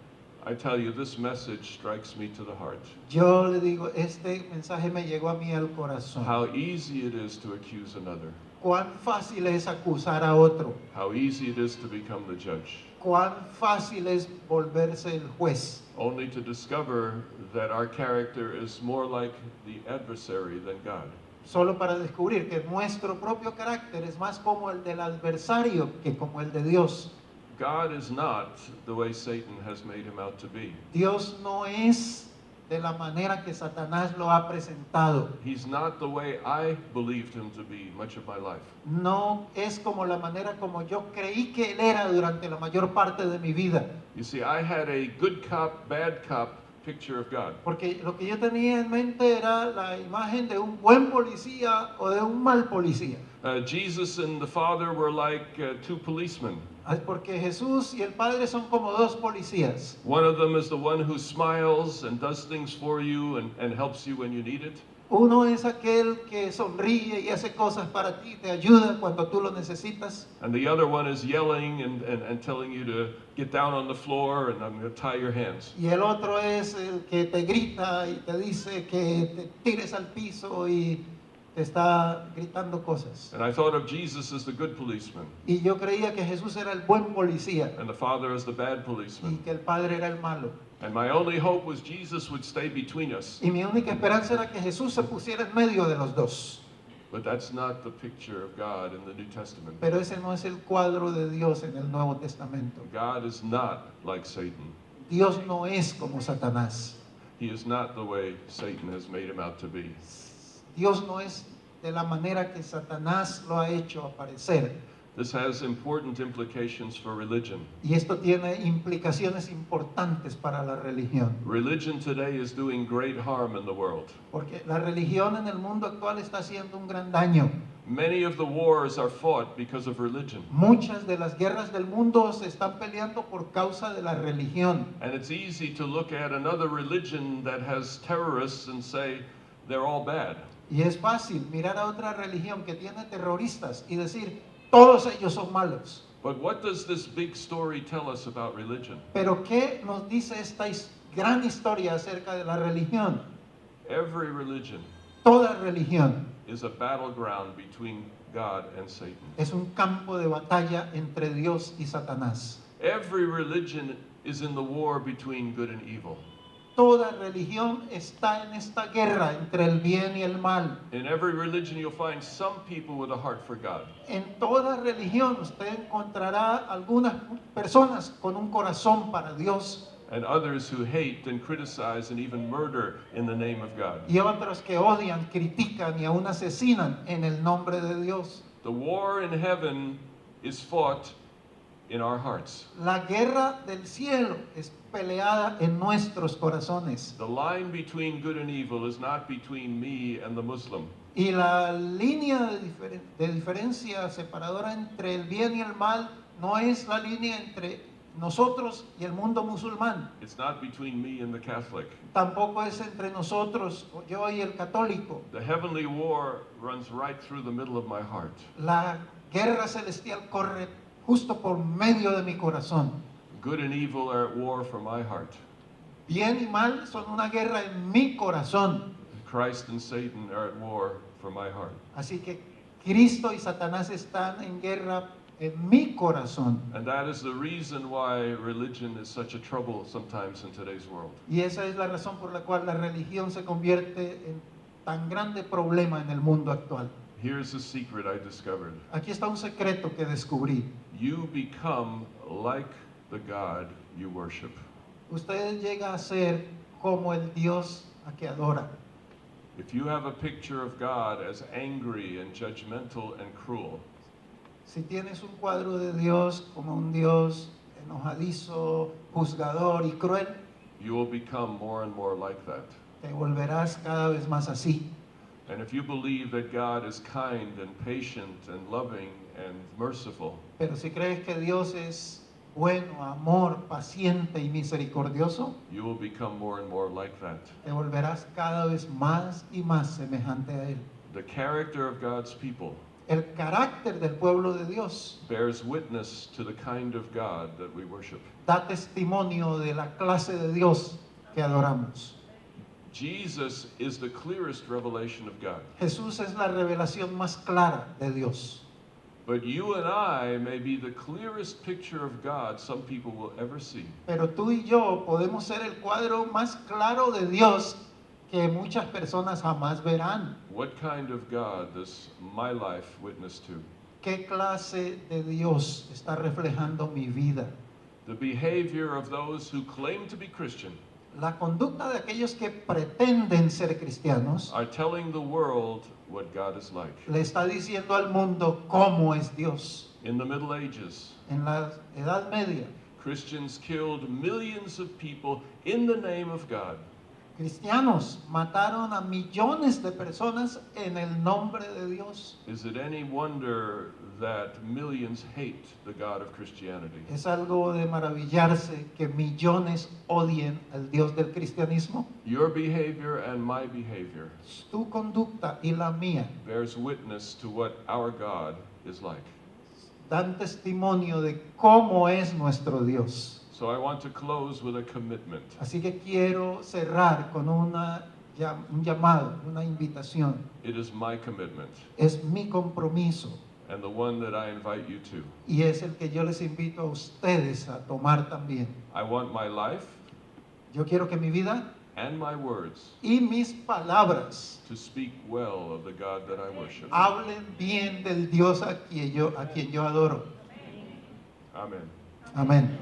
S2: I tell you, this message strikes me to the heart.
S1: Yo le digo, este mensaje me llegó a mí al corazón.
S2: How easy it is to accuse another.
S1: Cuán fácil es acusar a otro.
S2: How easy it is to become the judge.
S1: Cuán fácil es volverse el juez.
S2: Only to discover that our character is more like the adversary than God.
S1: Solo para descubrir que nuestro propio carácter es más como el del adversario que como el de Dios.
S2: God is not the way Satan has made him out to be.
S1: Dios no es de la manera que Satanás lo ha presentado.
S2: He's not the way I believed him to be much of my life.
S1: No es como la manera como yo creí que él era durante la mayor parte de mi vida.
S2: You see, I had a good cop, bad cop picture of God.
S1: Porque lo que yo tenía en mente era la imagen de un buen policía o de un mal policía.
S2: Jesus and the Father were like two policemen.
S1: Porque Jesús y el Padre son como dos policías.
S2: One of them is the one who smiles and does things for you and helps you when you need it.
S1: Uno es aquel que sonríe y hace cosas para ti, te ayuda cuando tú lo necesitas.
S2: And the other one is yelling and telling you to get down on the floor and I'm going to tie your hands.
S1: Y el otro es el que te grita y te dice que te tires al piso y te está gritando cosas.
S2: And I thought of Jesus as the good policeman
S1: Y yo creía que Jesús era el buen policía
S2: and the Father as the bad
S1: y
S2: policeman.
S1: que el Padre era el malo.
S2: And my only hope was Jesus would stay between us.
S1: Y mi única esperanza era que Jesús se pusiera en medio de los dos.
S2: But that's not the picture of God in the New Testament.
S1: Pero ese no es el cuadro de Dios en el Nuevo Testamento.
S2: God is not like Satan.
S1: Dios no es como Satanás.
S2: He is not the way Satan has made him out to be.
S1: Dios no es de la manera que Satanás lo ha hecho aparecer.
S2: This has important implications for religion.
S1: Y esto tiene implicaciones importantes para la religión.
S2: Religion today is doing great harm in the world.
S1: Porque la religión en el mundo actual está haciendo un gran daño.
S2: Many of the wars are fought because of religion.
S1: Muchas de las guerras del mundo se están peleando por causa de la religión.
S2: And it's easy to look at another religion that has terrorists and say they're all bad.
S1: Y es fácil mirar a otra religión que tiene terroristas y decir, todos ellos son malos.
S2: But what does this big story tell us about religion?
S1: Pero ¿qué nos dice esta gran historia acerca de la religión?
S2: Every religion
S1: Toda religión
S2: is a battleground between God and Satan.
S1: es un campo de batalla entre Dios y Satanás.
S2: Every religion is in the war between good and evil.
S1: Toda religión está en esta guerra entre el bien y el mal.
S2: In every religion, you'll find some people with a heart for God.
S1: En toda religión usted encontrará algunas personas con un corazón para Dios
S2: And others who hate and criticize and even murder in the name of God.
S1: y otros que odian, critican y aún asesinan en el nombre de Dios.
S2: The war in heaven is fought in our hearts.
S1: La guerra del cielo es peleada en nuestros corazones.
S2: The line between good and evil is not between me and the Muslim.
S1: Y la línea de diferencia separadora entre el bien y el mal no es la línea entre nosotros y el mundo musulmán.
S2: It's not between me and the Catholic.
S1: Tampoco es entre nosotros, yo y el católico.
S2: The heavenly war runs right through the middle of my heart.
S1: La guerra celestial corre justo por medio de mi corazón.
S2: Good and evil are at war for my heart.
S1: Bien y mal son una guerra en mi corazón.
S2: Christ and Satan are at war for my heart.
S1: Así que Cristo y Satanás están en guerra en mi corazón.
S2: And that is the reason why religion is such a trouble sometimes in today's world.
S1: Y esa es la razón por la cual la religión se convierte en tan grande problema en el mundo actual.
S2: Here's a secret I discovered.
S1: Aquí está un secreto que descubrí.
S2: You become like the God you worship.
S1: Usted llega a ser como el Dios a que adora.
S2: If you have a picture of God as angry and judgmental and cruel,
S1: Si tienes un cuadro de Dios como un Dios enojadizo, juzgador y cruel,
S2: you will become more and more like that.
S1: te volverás cada vez más así.
S2: And if you believe that God is kind and patient and loving and merciful,
S1: Pero si crees que Dios es bueno, amor, paciente y misericordioso,
S2: you will become more and more like that.
S1: te volverás cada vez más y más semejante a Él.
S2: The character of God's people
S1: El carácter del pueblo de Dios
S2: bears witness to the kind of God that we worship.
S1: da testimonio de la clase de Dios que adoramos.
S2: Jesus is the clearest revelation of God.
S1: Jesús es la revelación más clara de Dios.
S2: But you and I may be the clearest picture of God some people will ever see.
S1: Pero tú y yo podemos ser el cuadro más claro de Dios que muchas personas jamás verán.
S2: What kind of God does my life witness to?
S1: ¿Qué clase de Dios está reflejando mi vida?
S2: The behavior of those who claim to be Christian
S1: La conducta de aquellos que pretenden ser cristianos
S2: are telling the world what God is like.
S1: le está diciendo al mundo cómo es Dios.
S2: In the Middle Ages,
S1: En la Edad Media,
S2: Christians killed millions of people in the name of God.
S1: cristianos mataron a millones de personas en el nombre de Dios.
S2: Is it any wonder that millions hate the God of Christianity?
S1: Es algo de maravillarse que millones odien al Dios del cristianismo.
S2: Your behavior and my behavior
S1: Tu conducta y la mía
S2: bears witness to what our God is like.
S1: dan testimonio de cómo es nuestro Dios.
S2: So I want to close with a commitment.
S1: Así que quiero cerrar con un llamado, una invitación.
S2: It is my commitment
S1: Es mi compromiso
S2: and the one that I invite you to.
S1: y es el que yo les invito a ustedes a tomar también.
S2: I want my life
S1: Yo quiero que mi vida
S2: and my words
S1: y mis palabras
S2: to speak well of the God that I worship.
S1: hablen bien del Dios a quien yo adoro.
S2: Amen.
S1: Amén.